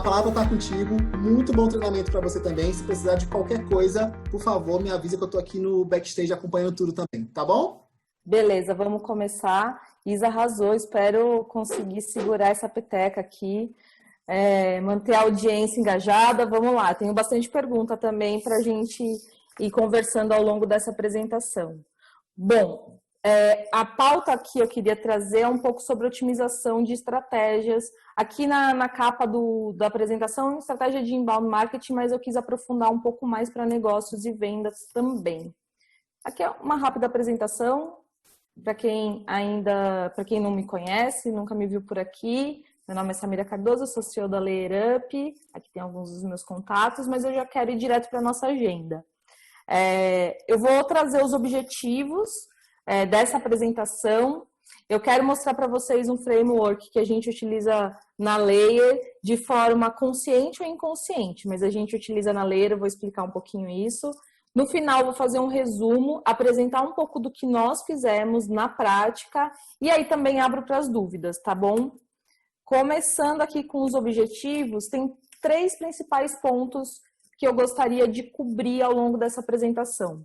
palavra está contigo. Muito bom treinamento para você também. Se precisar de qualquer coisa, por favor, me avisa que eu estou aqui no backstage acompanhando tudo também, tá bom? Beleza, vamos começar. Isa arrasou, espero conseguir segurar essa peteca aqui, manter a audiência engajada. Vamos lá, tenho bastante pergunta também para a gente ir conversando ao longo dessa apresentação. Bom, a pauta aqui eu queria trazer um pouco sobre otimização de estratégias. Aqui na capa da apresentação, estratégia de inbound marketing, mas eu quis aprofundar um pouco mais para negócios e vendas também. Aqui é uma rápida apresentação. Para quem não me conhece, nunca me viu por aqui, meu nome é Samira Cardoso, sou CEO da Layer Up, aqui tem alguns dos meus contatos, mas eu já quero ir direto para a nossa agenda. Eu vou trazer os objetivos dessa apresentação. Eu quero mostrar para vocês um framework que a gente utiliza na Layer de forma consciente ou inconsciente, mas a gente utiliza na Layer, eu vou explicar um pouquinho isso. No final, vou fazer um resumo, apresentar um pouco do que nós fizemos na prática e aí também abro para as dúvidas, tá bom? Começando aqui com os objetivos, tem 3 principais pontos que eu gostaria de cobrir ao longo dessa apresentação.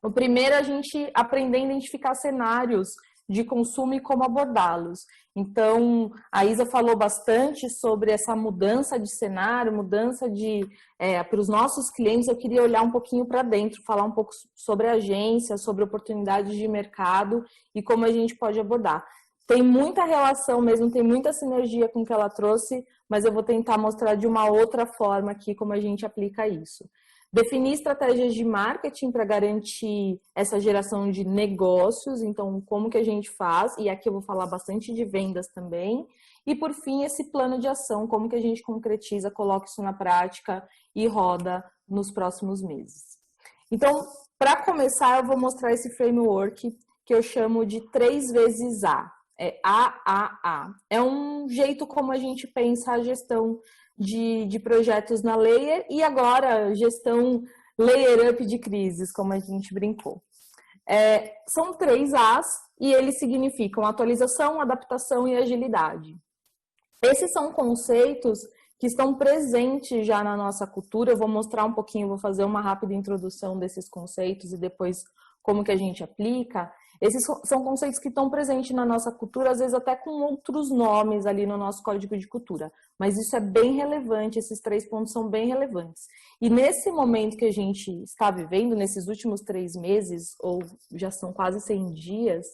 O primeiro é a gente aprender a identificar cenários de consumo e como abordá-los. Então, a Isa falou bastante sobre essa mudança de cenário, mudança para os nossos clientes. Eu queria olhar um pouquinho para dentro, falar um pouco sobre a agência, sobre oportunidades de mercado e como a gente pode abordar. Tem muita relação mesmo, tem muita sinergia com o que ela trouxe, mas eu vou tentar mostrar de uma outra forma aqui como a gente aplica isso. Definir estratégias de marketing para garantir essa geração de negócios, então como que a gente faz, e aqui eu vou falar bastante de vendas também. E por fim, esse plano de ação, como que a gente concretiza, coloca isso na prática e roda nos próximos meses. Então, para começar, eu vou mostrar esse framework que eu chamo de 3 vezes A. AAA. É um jeito como a gente pensa a gestão de projetos na Layer e agora gestão Layer Up de crises, como a gente brincou. São 3 As e eles significam atualização, adaptação e agilidade. Esses são conceitos que estão presentes já na nossa cultura. Eu vou mostrar um pouquinho, vou fazer uma rápida introdução desses conceitos e depois como que a gente aplica. Esses são conceitos que estão presentes na nossa cultura, às vezes até com outros nomes ali no nosso código de cultura. Mas isso é bem relevante, esses 3 pontos são bem relevantes. E nesse momento que a gente está vivendo, nesses últimos 3 meses, ou já são quase 100 dias,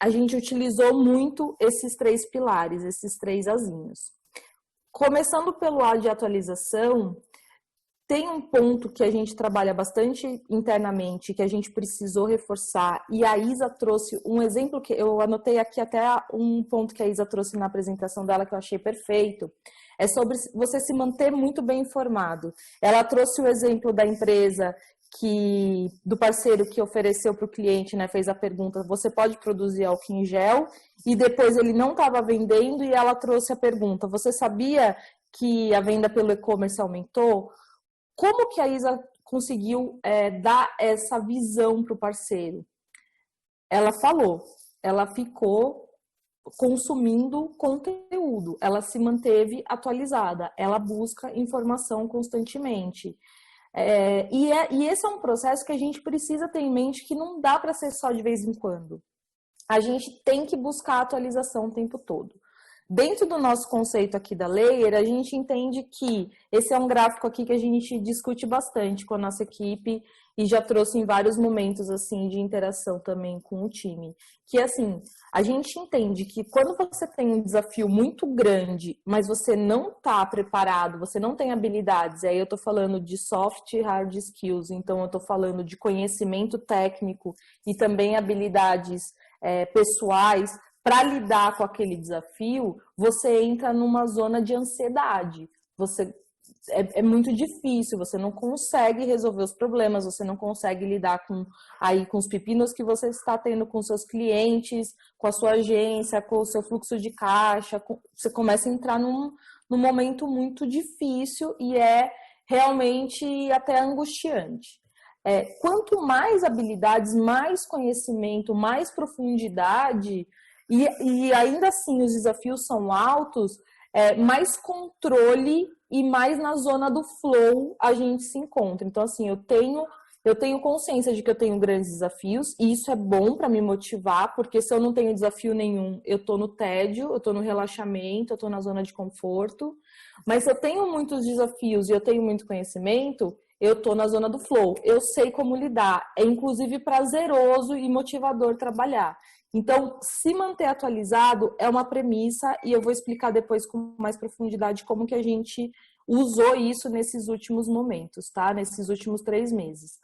a gente utilizou muito esses 3 pilares, esses 3 azinhos. Começando pelo A de atualização, tem um ponto que a gente trabalha bastante internamente, que a gente precisou reforçar, e a Isa trouxe um exemplo, que eu anotei aqui até um ponto que a Isa trouxe na apresentação dela, que eu achei perfeito, é sobre você se manter muito bem informado. Ela trouxe o exemplo da empresa, do parceiro que ofereceu para o cliente, né, fez a pergunta, você pode produzir álcool em gel? E depois ele não estava vendendo e ela trouxe a pergunta, você sabia que a venda pelo e-commerce aumentou? Como que a Isa conseguiu dar essa visão para o parceiro? Ela falou, ela ficou consumindo conteúdo, ela se manteve atualizada, ela busca informação constantemente. E esse é um processo que a gente precisa ter em mente que não dá para ser só de vez em quando. A gente tem que buscar atualização o tempo todo. Dentro do nosso conceito aqui da Layer, a gente entende que esse é um gráfico aqui que a gente discute bastante com a nossa equipe e já trouxe em vários momentos assim de interação também com o time. Que assim, a gente entende que quando você tem um desafio muito grande, mas você não está preparado, você não tem habilidades, e aí eu estou falando de soft e hard skills, então eu estou falando de conhecimento técnico e também habilidades pessoais, para lidar com aquele desafio, você entra numa zona de ansiedade. É muito difícil, você não consegue resolver os problemas, você não consegue lidar com os pepinos que você está tendo com seus clientes, com a sua agência, com o seu fluxo de caixa. Você começa a entrar num momento muito difícil e é realmente até angustiante. Quanto mais habilidades, mais conhecimento, mais profundidade, e ainda assim os desafios são altos, mais controle e mais na zona do flow a gente se encontra. Então, assim, eu tenho consciência de que eu tenho grandes desafios e isso é bom para me motivar, porque se eu não tenho desafio nenhum, eu tô no tédio, eu tô no relaxamento, eu tô na zona de conforto. Mas se eu tenho muitos desafios e eu tenho muito conhecimento, eu tô na zona do flow. Eu sei como lidar. É inclusive prazeroso e motivador trabalhar. Então, se manter atualizado é uma premissa e eu vou explicar depois com mais profundidade como que a gente usou isso nesses últimos momentos, tá? Nesses últimos 3 meses.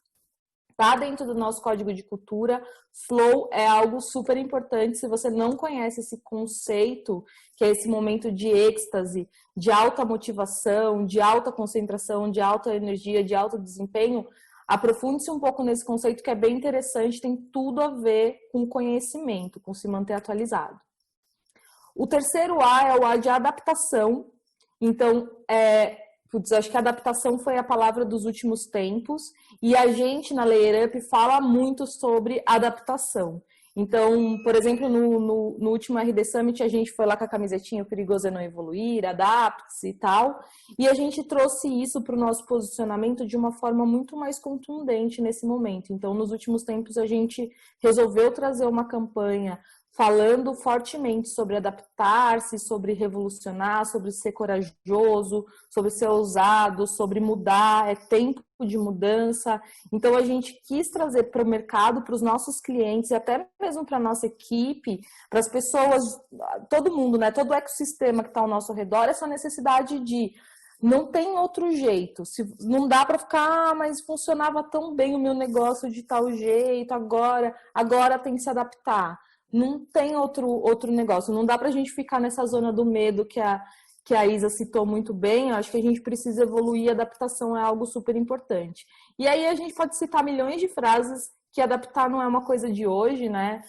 Tá dentro do nosso código de cultura, flow é algo super importante. Se você não conhece esse conceito, que é esse momento de êxtase, de alta motivação, de alta concentração, de alta energia, de alto desempenho, aprofunde-se um pouco nesse conceito que é bem interessante, tem tudo a ver com conhecimento, com se manter atualizado. O terceiro A é o A de adaptação. Então, acho que a adaptação foi a palavra dos últimos tempos e a gente na Layer Up fala muito sobre adaptação. Então, por exemplo, no último RD Summit, a gente foi lá com a camisetinha O Perigoso é Não Evoluir, adapte-se e tal, e a gente trouxe isso para o nosso posicionamento de uma forma muito mais contundente nesse momento. Então, nos últimos tempos, a gente resolveu trazer uma campanha falando fortemente sobre adaptar-se, sobre revolucionar, sobre ser corajoso, sobre ser ousado, sobre mudar, é tempo de mudança. Então, a gente quis trazer para o mercado, para os nossos clientes e até mesmo para a nossa equipe, para as pessoas, todo mundo, né? Todo o ecossistema que está ao nosso redor, essa necessidade de não tem outro jeito. Não dá para ficar, mas funcionava tão bem o meu negócio de tal jeito, agora tem que se adaptar. Não tem outro negócio. Não dá para a gente ficar nessa zona do medo que a Isa citou muito bem. Eu acho que a gente precisa evoluir. A adaptação é algo super importante. E aí a gente pode citar milhões de frases que adaptar não é uma coisa de hoje, né?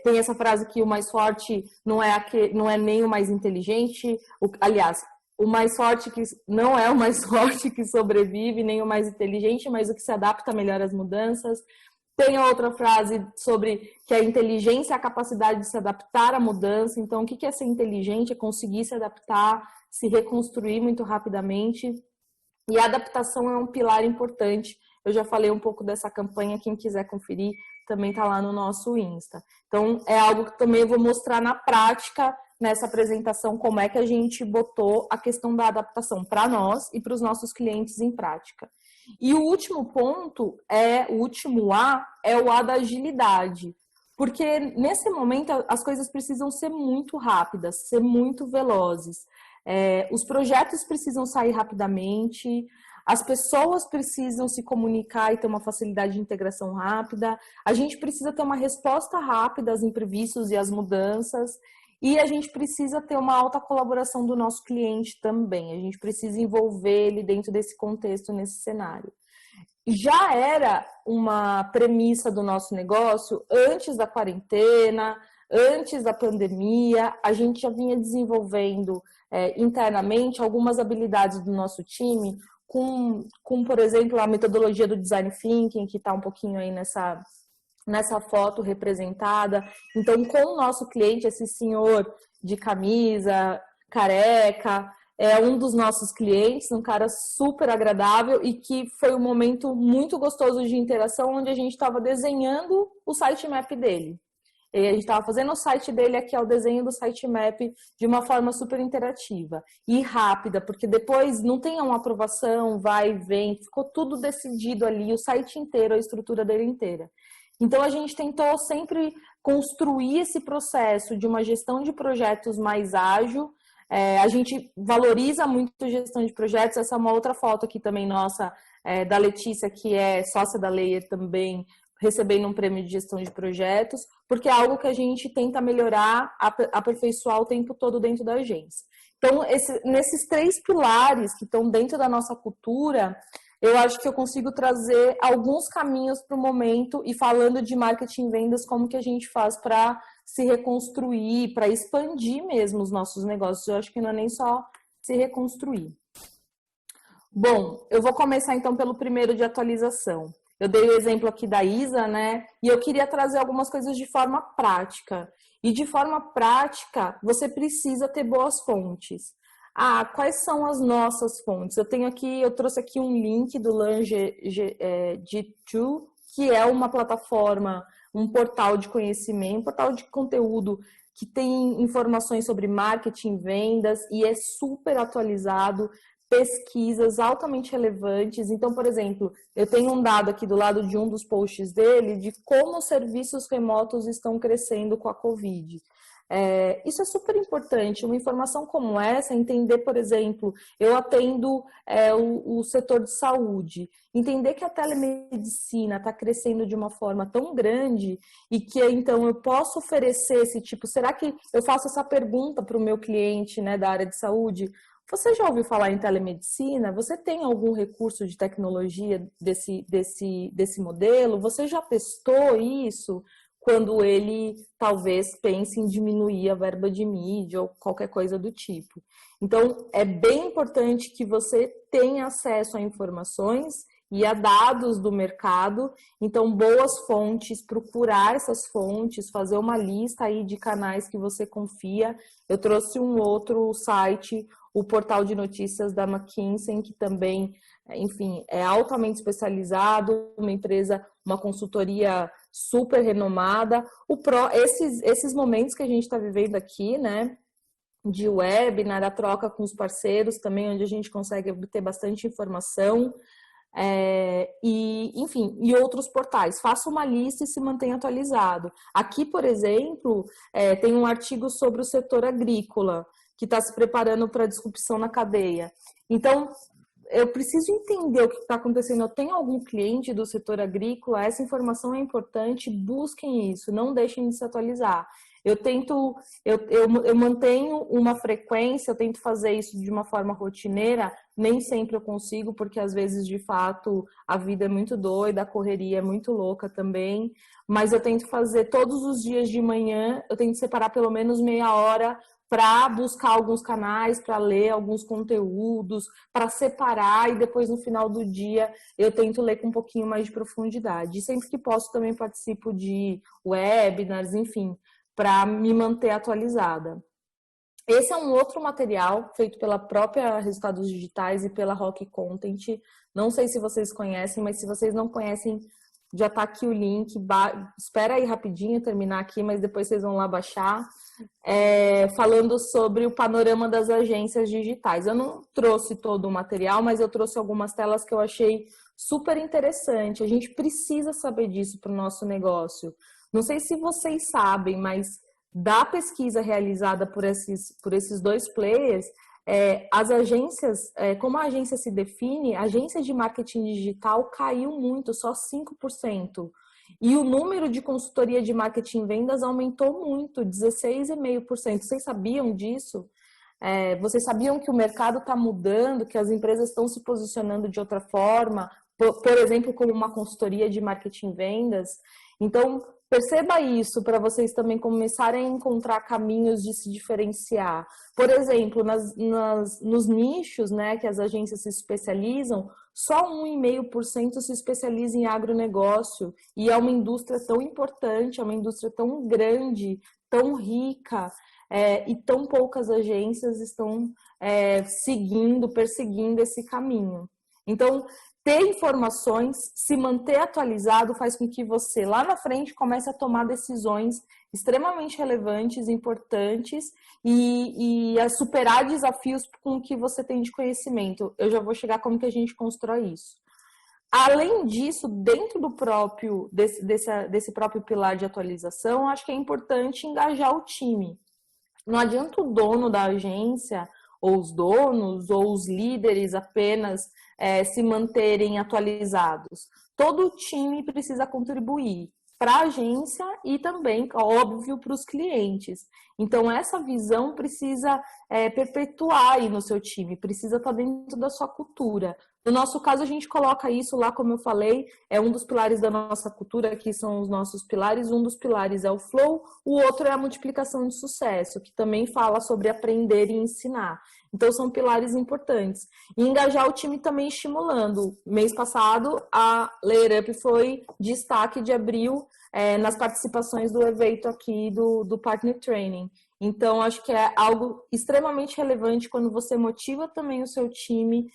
Tem essa frase que o mais forte não é nem o mais inteligente. Aliás, o mais forte que não é o mais forte que sobrevive, nem o mais inteligente, mas o que se adapta melhor às mudanças. Tem a outra frase sobre que a inteligência é a capacidade de se adaptar à mudança. Então, o que é ser inteligente? É conseguir se adaptar, se reconstruir muito rapidamente. E a adaptação é um pilar importante. Eu já falei um pouco dessa campanha, quem quiser conferir também está lá no nosso Insta. Então, é algo que também eu vou mostrar na prática, nessa apresentação, como é que a gente botou a questão da adaptação para nós e para os nossos clientes em prática. E o último ponto, o último A, é o A da agilidade. Porque nesse momento as coisas precisam ser muito rápidas, ser muito velozes. Os projetos precisam sair rapidamente, as pessoas precisam se comunicar e ter uma facilidade de integração rápida, a gente precisa ter uma resposta rápida aos imprevistos e às mudanças. E a gente precisa ter uma alta colaboração do nosso cliente também. A gente precisa envolver ele dentro desse contexto, nesse cenário. Já era uma premissa do nosso negócio antes da quarentena, antes da pandemia. A gente já vinha desenvolvendo internamente algumas habilidades do nosso time com, por exemplo, a metodologia do Design Thinking, que está um pouquinho aí nessa foto representada. Então, com o nosso cliente, esse senhor de camisa, careca, é um dos nossos clientes, um cara super agradável e que foi um momento muito gostoso de interação, onde a gente estava desenhando o sitemap dele. E a gente estava fazendo o site dele, aqui é o desenho do sitemap de uma forma super interativa e rápida, porque depois não tem uma aprovação, vai e vem, ficou tudo decidido ali, o site inteiro, a estrutura dele inteira. Então, a gente tentou sempre construir esse processo de uma gestão de projetos mais ágil. A gente valoriza muito a gestão de projetos. Essa é uma outra foto aqui também nossa, da Letícia, que é sócia da Layer também, recebendo um prêmio de gestão de projetos, porque é algo que a gente tenta melhorar, aperfeiçoar o tempo todo dentro da agência. Então, nesses 3 pilares que estão dentro da nossa cultura, eu acho que eu consigo trazer alguns caminhos para o momento e falando de marketing e vendas, como que a gente faz para se reconstruir, para expandir mesmo os nossos negócios. Eu acho que não é nem só se reconstruir. Bom, eu vou começar então pelo primeiro de atualização. eu dei o exemplo aqui da Isa, né? E eu queria trazer algumas coisas de forma prática. E de forma prática, você precisa ter boas fontes. Ah, quais são as nossas fontes? Eu trouxe aqui um link do G2, que é uma plataforma, um portal de conhecimento, um portal de conteúdo que tem informações sobre marketing, vendas e é super atualizado, pesquisas altamente relevantes. Então, por exemplo, eu tenho um dado aqui do lado de um dos posts dele de como os serviços remotos estão crescendo com a Covid. Isso é super importante, uma informação como essa, entender, por exemplo, eu atendo o setor de saúde, entender que a telemedicina está crescendo de uma forma tão grande e que então eu posso oferecer esse tipo, será que eu faço essa pergunta para o meu cliente, né, da área de saúde? Você já ouviu falar em telemedicina? Você tem algum recurso de tecnologia desse modelo? Você já testou isso? Quando ele talvez pense em diminuir a verba de mídia ou qualquer coisa do tipo. Então, é bem importante que você tenha acesso a informações e a dados do mercado. Então, boas fontes, procurar essas fontes, fazer uma lista aí de canais que você confia. Eu trouxe um outro site, o portal de notícias da McKinsey, que também, enfim, é altamente especializado, uma empresa, uma consultoria super renomada. Esses momentos que a gente está vivendo aqui, né, de webinar, a troca com os parceiros também, onde a gente consegue obter bastante informação, enfim, e outros portais. Faça uma lista e se mantenha atualizado. Aqui, por exemplo, tem um artigo sobre o setor agrícola, que está se preparando para a disrupção na cadeia. Então, eu preciso entender o que está acontecendo. Eu tenho algum cliente do setor agrícola, essa informação é importante, busquem isso, não deixem de se atualizar. Eu mantenho uma frequência, eu tento fazer isso de uma forma rotineira, nem sempre eu consigo, porque às vezes, de fato, a vida é muito doida, a correria é muito louca também, mas eu tento fazer todos os dias de manhã, eu tento separar pelo menos meia hora para buscar alguns canais, para ler alguns conteúdos, para separar e depois no final do dia eu tento ler com um pouquinho mais de profundidade. E sempre que posso também participo de webinars, enfim, para me manter atualizada. Esse é um outro material feito pela própria Resultados Digitais e pela Rock Content. Não sei se vocês conhecem, mas se vocês não conhecem, já está aqui o link. Espera aí rapidinho terminar aqui, mas depois vocês vão lá baixar. Falando sobre o panorama das agências digitais. Eu não trouxe todo o material, mas eu trouxe algumas telas que eu achei super interessante. A gente precisa saber disso para o nosso negócio. Não sei se vocês sabem, mas da pesquisa realizada por esses dois players, as agências, como a agência se define, a agência de marketing digital caiu muito, só 5%. E o número de consultoria de marketing e vendas aumentou muito, 16,5%. Vocês sabiam disso? Vocês sabiam que o mercado está mudando, que as empresas estão se posicionando de outra forma, por exemplo, como uma consultoria de marketing e vendas? Então, perceba isso para vocês também começarem a encontrar caminhos de se diferenciar. Por exemplo, nos nichos, né, que as agências se especializam, só 1,5% se especializa em agronegócio. E é uma indústria tão importante, é uma indústria tão grande, tão rica, e tão poucas agências estão perseguindo esse caminho. Então, ter informações, se manter atualizado faz com que você lá na frente comece a tomar decisões extremamente relevantes, importantes e a superar desafios com o que você tem de conhecimento. Eu já vou chegar como que a gente constrói isso. Além disso, dentro desse próprio pilar de atualização, acho que é importante engajar o time. Não adianta o dono da agência, ou os donos, ou os líderes apenas se manterem atualizados. Todo o time precisa contribuir para a agência e também, óbvio, para os clientes. Então, essa visão precisa perpetuar aí no seu time, precisa estar dentro da sua cultura. No nosso caso, a gente coloca isso lá, como eu falei, é um dos pilares da nossa cultura, aqui são os nossos pilares, um dos pilares é o flow, o outro é a multiplicação de sucesso, que também fala sobre aprender e ensinar. Então, são pilares importantes. E engajar o time também estimulando. Mês passado, a Layer Up foi destaque de abril nas participações do evento aqui do Partner Training. Então, acho que é algo extremamente relevante quando você motiva também o seu time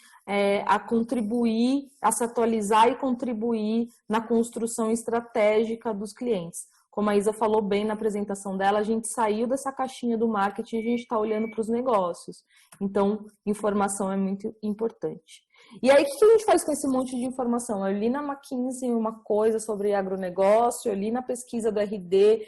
a contribuir, a se atualizar e contribuir na construção estratégica dos clientes. Como a Isa falou bem na apresentação dela, a gente saiu dessa caixinha do marketing e a gente está olhando para os negócios. Então, informação é muito importante. E aí, o que a gente faz com esse monte de informação? Eu li na McKinsey uma coisa sobre agronegócio, eu li na pesquisa do RD.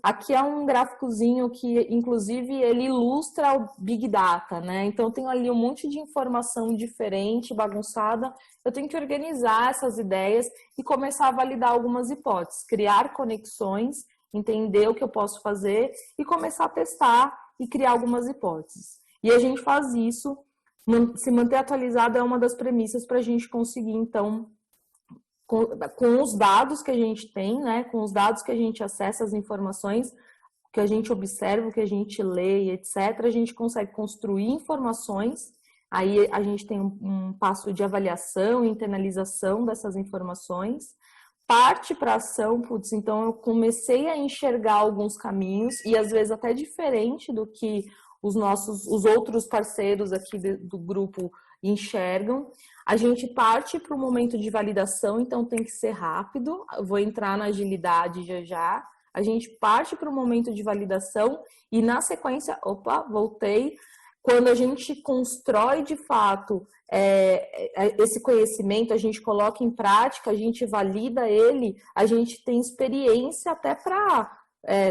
Aqui é um gráficozinho que, inclusive, ele ilustra o Big Data, né? Então, tem ali um monte de informação diferente, bagunçada. Eu tenho que organizar essas ideias e começar a validar algumas hipóteses, criar conexões, entender o que eu posso fazer e começar a testar e criar algumas hipóteses. E a gente faz isso. Se manter atualizado é uma das premissas para a gente conseguir, então, com os dados que a gente tem, né, com os dados que a gente acessa, as informações que a gente observa, que a gente lê, etc., a gente consegue construir informações. Aí a gente tem um passo de avaliação e internalização dessas informações. Parte para ação, então eu comecei a enxergar alguns caminhos, e às vezes até diferente do que os outros parceiros aqui do grupo enxergam. A gente parte para o momento de validação, então tem que ser rápido. Eu vou entrar na agilidade já. A gente parte para o momento de validação e na sequência, voltei. Quando a gente constrói de fato esse conhecimento, a gente coloca em prática, a gente valida ele, a gente tem experiência até para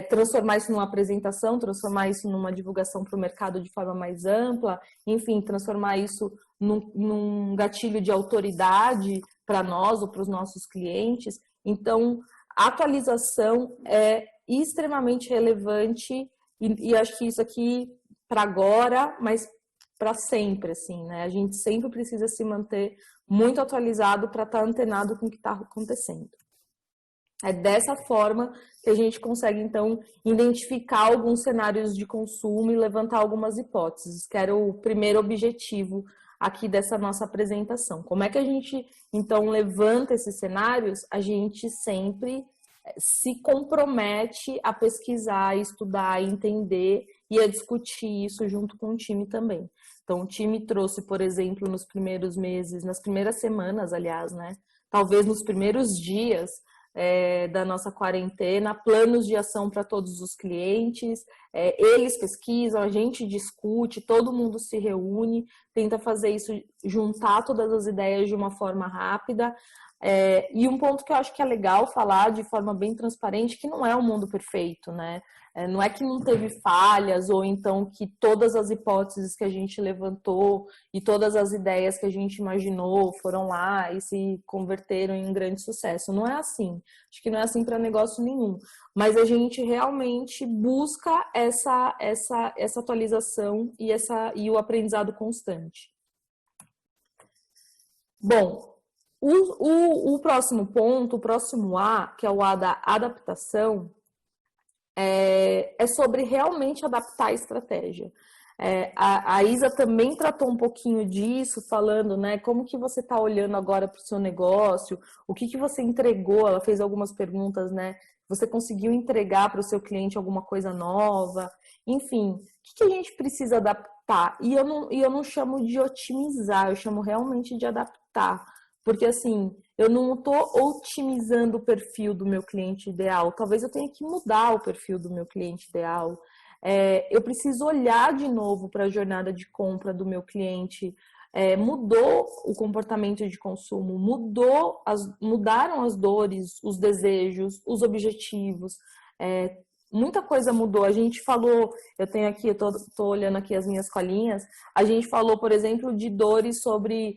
transformar isso numa apresentação, transformar isso numa divulgação para o mercado de forma mais ampla, enfim, transformar isso num gatilho de autoridade para nós ou para os nossos clientes. Então, a atualização é extremamente relevante e acho que isso aqui para agora, mas para sempre, assim, né? A gente sempre precisa se manter muito atualizado para estar antenado com o que está acontecendo. É dessa forma que a gente consegue, então, identificar alguns cenários de consumo e levantar algumas hipóteses, que era o primeiro objetivo aqui dessa nossa apresentação. Como é que a gente, então, levanta esses cenários? A gente sempre se compromete a pesquisar, estudar, entender e a discutir isso junto com o time também. Então, o time trouxe, por exemplo, nos primeiros meses, nas primeiras semanas, aliás, né? Talvez nos primeiros dias da nossa quarentena, planos de ação para todos os clientes, eles pesquisam, a gente discute, todo mundo se reúne, tenta fazer isso, juntar todas as ideias de uma forma rápida. E um ponto que eu acho que é legal falar de forma bem transparente, que não é um mundo perfeito, né? Não é que não teve falhas, ou então que todas as hipóteses que a gente levantou e todas as ideias que a gente imaginou foram lá e se converteram em um grande sucesso. Não é assim. Acho que não é assim para negócio nenhum. Mas a gente realmente busca essa atualização e o aprendizado constante. Bom, o próximo ponto, o próximo A, que é o A da adaptação, é sobre realmente adaptar a estratégia. A Isa também tratou um pouquinho disso, falando, né, como que você está olhando agora para o seu negócio, o que você entregou, ela fez algumas perguntas, né, você conseguiu entregar para o seu cliente alguma coisa nova, enfim, o que a gente precisa adaptar? E eu não chamo de otimizar, eu chamo realmente de adaptar. Porque, assim, eu não estou otimizando o perfil do meu cliente ideal. Talvez eu tenha que mudar o perfil do meu cliente ideal. Eu preciso olhar de novo para a jornada de compra do meu cliente. Mudou o comportamento de consumo, mudaram as dores, os desejos, os objetivos. Muita coisa mudou. A gente falou, eu tô olhando aqui as minhas colinhas, a gente falou, por exemplo, de dores sobre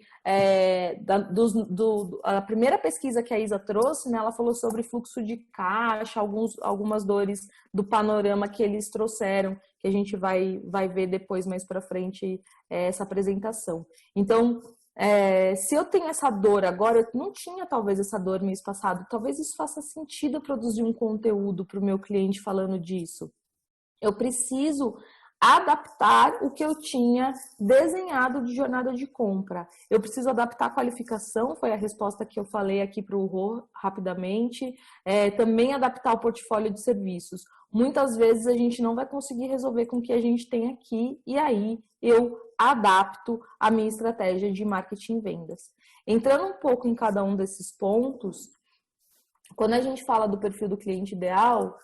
a primeira pesquisa que a Isa trouxe, né, ela falou sobre fluxo de caixa, algumas dores do panorama que eles trouxeram, que a gente vai ver depois mais para frente essa apresentação. Então, se eu tenho essa dor agora, eu não tinha talvez essa dor mês passado, talvez isso faça sentido produzir um conteúdo para o meu cliente falando disso. Eu preciso adaptar o que eu tinha desenhado de jornada de compra. Eu preciso adaptar a qualificação, foi a resposta que eu falei aqui para o Rô rapidamente. Também adaptar o portfólio de serviços. Muitas vezes a gente não vai conseguir resolver com o que a gente tem aqui, e aí eu adapto a minha estratégia de marketing e vendas. Entrando um pouco em cada um desses pontos, quando a gente fala do perfil do cliente ideal,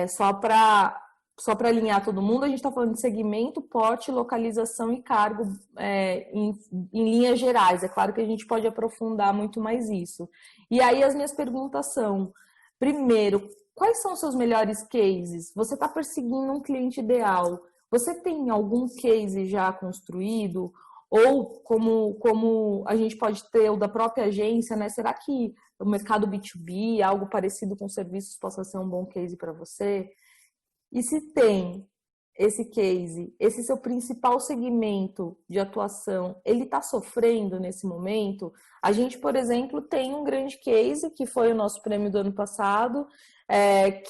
só para alinhar todo mundo, a gente está falando de segmento, porte, localização e cargo em linhas gerais. É claro que a gente pode aprofundar muito mais isso. E aí as minhas perguntas são, primeiro, quais são os seus melhores cases? Você está perseguindo um cliente ideal? Você tem algum case já construído? Ou como a gente pode ter o da própria agência, né? Será que o mercado B2B, algo parecido com serviços, possa ser um bom case para você? E se tem esse case, esse seu principal segmento de atuação, ele está sofrendo nesse momento? A gente, por exemplo, tem um grande case, que foi o nosso prêmio do ano passado,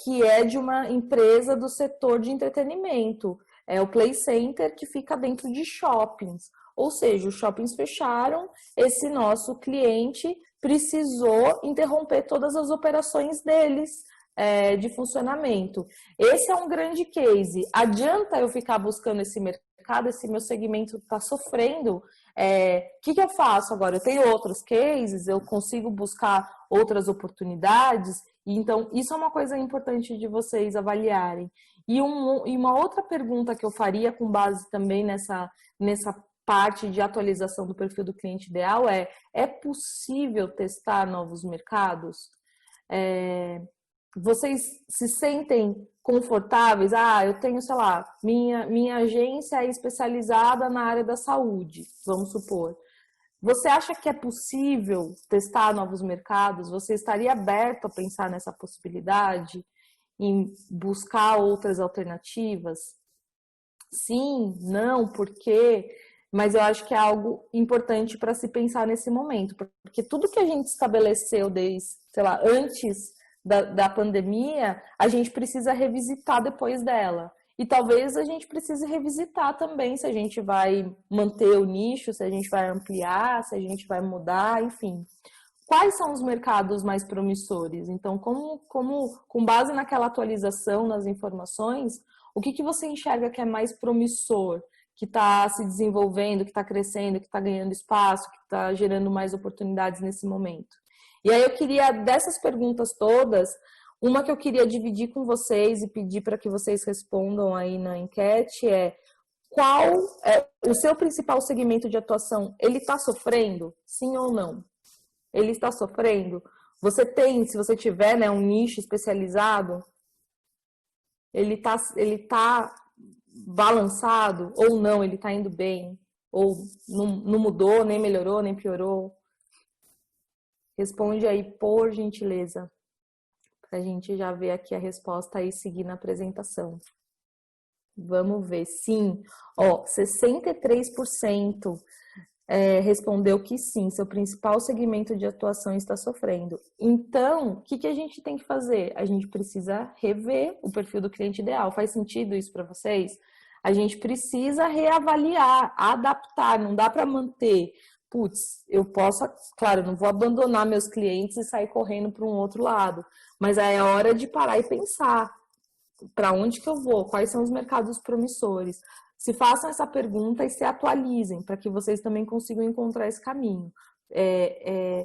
que é de uma empresa do setor de entretenimento. É o Play Center, que fica dentro de shoppings. Ou seja, os shoppings fecharam, esse nosso cliente precisou interromper todas as operações deles de funcionamento. Esse é um grande case. Adianta eu ficar buscando esse mercado, esse meu segmento está sofrendo? O que eu faço agora? Eu tenho outros cases, eu consigo buscar outras oportunidades? Então, isso é uma coisa importante de vocês avaliarem. E uma outra pergunta que eu faria, com base também nessa parte de atualização do perfil do cliente ideal, é possível testar novos mercados? Vocês se sentem confortáveis? Eu tenho, sei lá, minha agência é especializada na área da saúde, vamos supor. Você acha que é possível testar novos mercados? Você estaria aberto a pensar nessa possibilidade? Em buscar outras alternativas? Sim, não, por quê? Mas eu acho que é algo importante para se pensar nesse momento, porque tudo que a gente estabeleceu desde, sei lá, antes da pandemia, a gente precisa revisitar depois dela. E talvez a gente precise revisitar também se a gente vai manter o nicho, se a gente vai ampliar, se a gente vai mudar, enfim. Quais são os mercados mais promissores? Então, com base naquela atualização, nas informações, o que você enxerga que é mais promissor, que está se desenvolvendo, que está crescendo, que está ganhando espaço, que está gerando mais oportunidades nesse momento? E aí eu queria, dessas perguntas todas, uma que eu queria dividir com vocês e pedir para que vocês respondam aí na enquete qual é o seu principal segmento de atuação? Ele está sofrendo? Sim ou não? Ele está sofrendo? Você tem, se você tiver, né, um nicho especializado, ele tá balançado ou não? Ele está indo bem? Ou não mudou, nem melhorou, nem piorou? Responde aí, por gentileza, para a gente já ver aqui a resposta e seguir na apresentação. Vamos ver. Sim, 63% respondeu que sim, seu principal segmento de atuação está sofrendo. Então, o que a gente tem que fazer? A gente precisa rever o perfil do cliente ideal. Faz sentido isso para vocês? A gente precisa reavaliar, adaptar, não dá para manter. Putz, eu posso, claro, não vou abandonar meus clientes e sair correndo para um outro lado, mas é hora de parar e pensar para onde que eu vou, quais são os mercados promissores. Se façam essa pergunta e se atualizem, para que vocês também consigam encontrar esse caminho.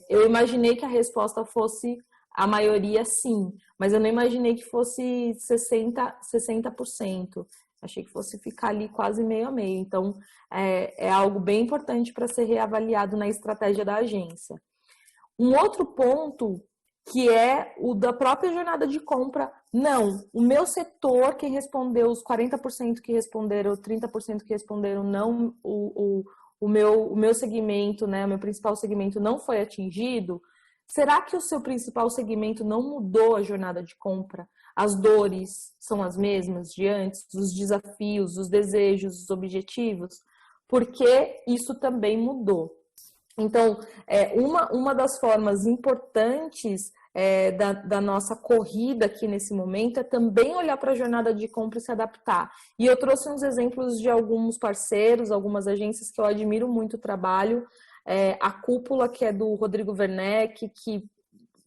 Eu imaginei que a resposta fosse a maioria sim, mas eu não imaginei que fosse 60%. Achei que fosse ficar ali quase meio a meio. Então, é algo bem importante para ser reavaliado na estratégia da agência. Um outro ponto, que é o da própria jornada de compra. Não, o meu setor, quem respondeu, os 40% que responderam, 30% que responderam não, o meu segmento, né, o meu principal segmento não foi atingido. Será que o seu principal segmento não mudou a jornada de compra? As dores são as mesmas de antes, os desafios, os desejos, os objetivos? Porque isso também mudou. Então, uma das formas importantes da nossa corrida aqui nesse momento é também olhar para a jornada de compra e se adaptar. E eu trouxe uns exemplos de alguns parceiros, algumas agências que eu admiro muito o trabalho. A Cúpula, que é do Rodrigo Werneck, que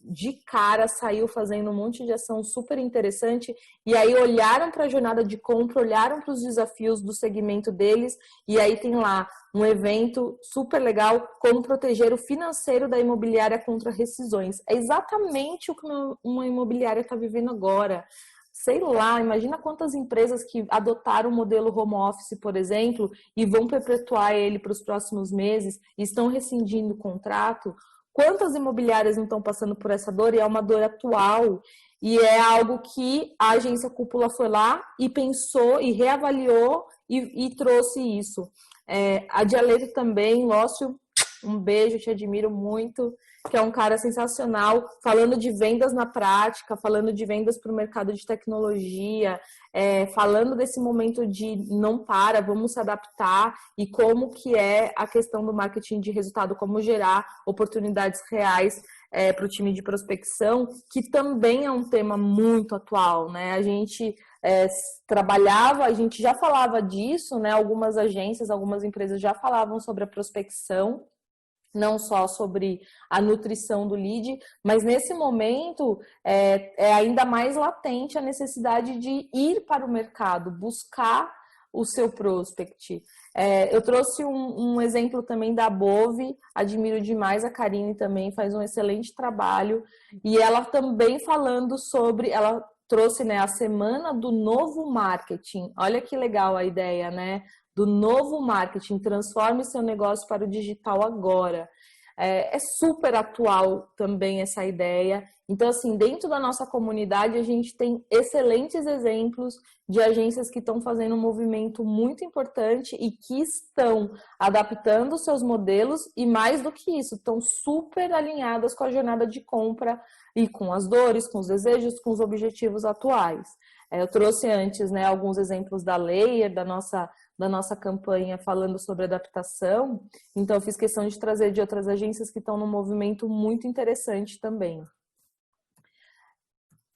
de cara saiu fazendo um monte de ação super interessante, e aí olharam para a jornada de compra, olharam para os desafios do segmento deles, e aí tem lá um evento super legal, como proteger o financeiro da imobiliária contra rescisões. É exatamente o que uma imobiliária está vivendo agora. Sei lá, imagina quantas empresas que adotaram o modelo home office, por exemplo, e vão perpetuar ele para os próximos meses, e estão rescindindo o contrato. Quantas imobiliárias não estão passando por essa dor? E é uma dor atual. E é algo que a agência Cúpula foi lá e pensou e reavaliou e trouxe isso. A Dialeto também, Lócio, um beijo, te admiro muito, que é um cara sensacional, falando de vendas na prática, falando de vendas para o mercado de tecnologia, falando desse momento de não para, vamos se adaptar, e como que é a questão do marketing de resultado, como gerar oportunidades reais para o time de prospecção, que também é um tema muito atual, né? A gente trabalhava, a gente já falava disso, né? Algumas agências, algumas empresas já falavam sobre a prospecção, não só sobre a nutrição do lead, mas nesse momento é ainda mais latente a necessidade de ir para o mercado, buscar o seu prospect. Eu trouxe um exemplo também da Bove, admiro demais a Karine também, faz um excelente trabalho, e ela também falando sobre, ela trouxe, né, a semana do novo marketing. Olha que legal a ideia, né? Do novo marketing, transforme seu negócio para o digital agora. É super atual também essa ideia. Então, assim, dentro da nossa comunidade, a gente tem excelentes exemplos de agências que estão fazendo um movimento muito importante e que estão adaptando seus modelos e, mais do que isso, estão super alinhadas com a jornada de compra e com as dores, com os desejos, com os objetivos atuais. Eu trouxe antes, né, alguns exemplos da Layer, da nossa campanha falando sobre adaptação, então eu fiz questão de trazer de outras agências que estão num movimento muito interessante também.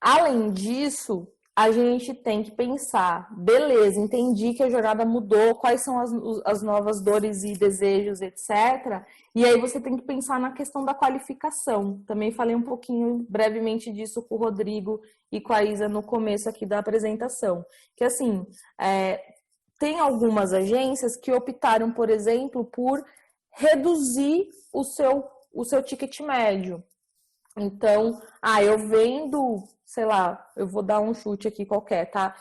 Além disso, a gente tem que pensar, beleza, entendi que a jornada mudou, quais são as novas dores e desejos, etc. E aí você tem que pensar na questão da qualificação. Também falei um pouquinho brevemente disso com o Rodrigo e com a Isa no começo aqui da apresentação. Que assim, tem algumas agências que optaram, por exemplo, por reduzir o seu ticket médio. Então, eu vendo, sei lá, eu vou dar um chute aqui qualquer, tá?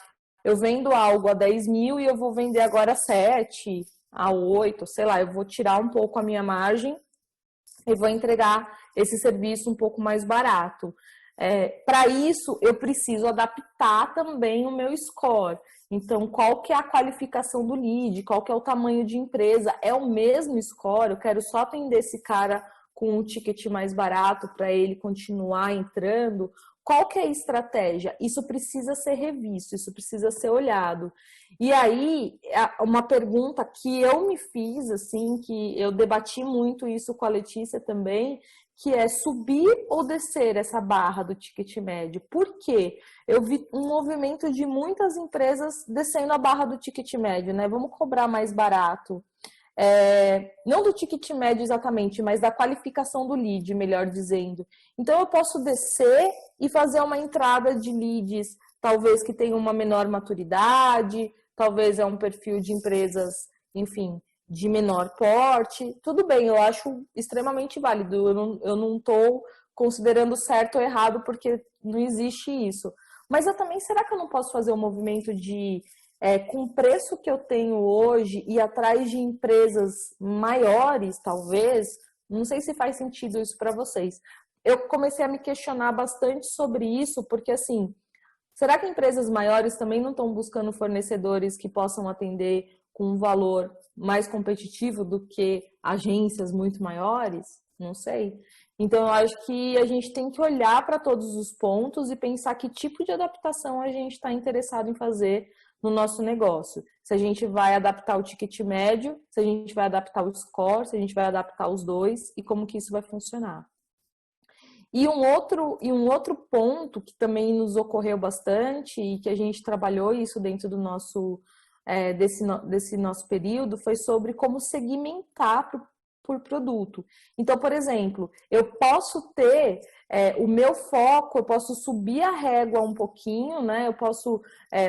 Eu vendo algo a 10 mil e eu vou vender agora a 7, a 8, sei lá, eu vou tirar um pouco a minha margem e vou entregar esse serviço um pouco mais barato. Para isso, eu preciso adaptar também o meu score. Então, qual que é a qualificação do lead? Qual que é o tamanho de empresa? É o mesmo score? Eu quero só atender esse cara com um ticket mais barato para ele continuar entrando? Qual que é a estratégia? Isso precisa ser revisto, isso precisa ser olhado. E aí, uma pergunta que eu me fiz, assim, que eu debati muito isso com a Letícia também, que é subir ou descer essa barra do ticket médio. Por quê? Eu vi um movimento de muitas empresas descendo a barra do ticket médio, né? Vamos cobrar mais barato. Não do ticket médio exatamente, mas da qualificação do lead, melhor dizendo. Então, eu posso descer e fazer uma entrada de leads, talvez que tenham uma menor maturidade, talvez é um perfil de empresas, enfim, de menor porte. Tudo bem, eu acho extremamente válido. Eu não estou considerando certo ou errado, porque não existe isso. Mas eu também, será que eu não posso fazer um movimento de... com o preço que eu tenho hoje e atrás de empresas maiores, talvez, não sei se faz sentido isso para vocês. Eu comecei a me questionar bastante sobre isso, porque assim, será que empresas maiores também não estão buscando fornecedores que possam atender com um valor mais competitivo do que agências muito maiores? Não sei. Então, eu acho que a gente tem que olhar para todos os pontos e pensar que tipo de adaptação a gente está interessado em fazer no nosso negócio. Se a gente vai adaptar o ticket médio, se a gente vai adaptar o score, se a gente vai adaptar os dois e como que isso vai funcionar. E um outro ponto que também nos ocorreu bastante e que a gente trabalhou isso dentro do nosso desse nosso período foi sobre como segmentar por produto. Então, por exemplo, eu posso ter o meu foco, eu posso subir a régua um pouquinho, né? Eu posso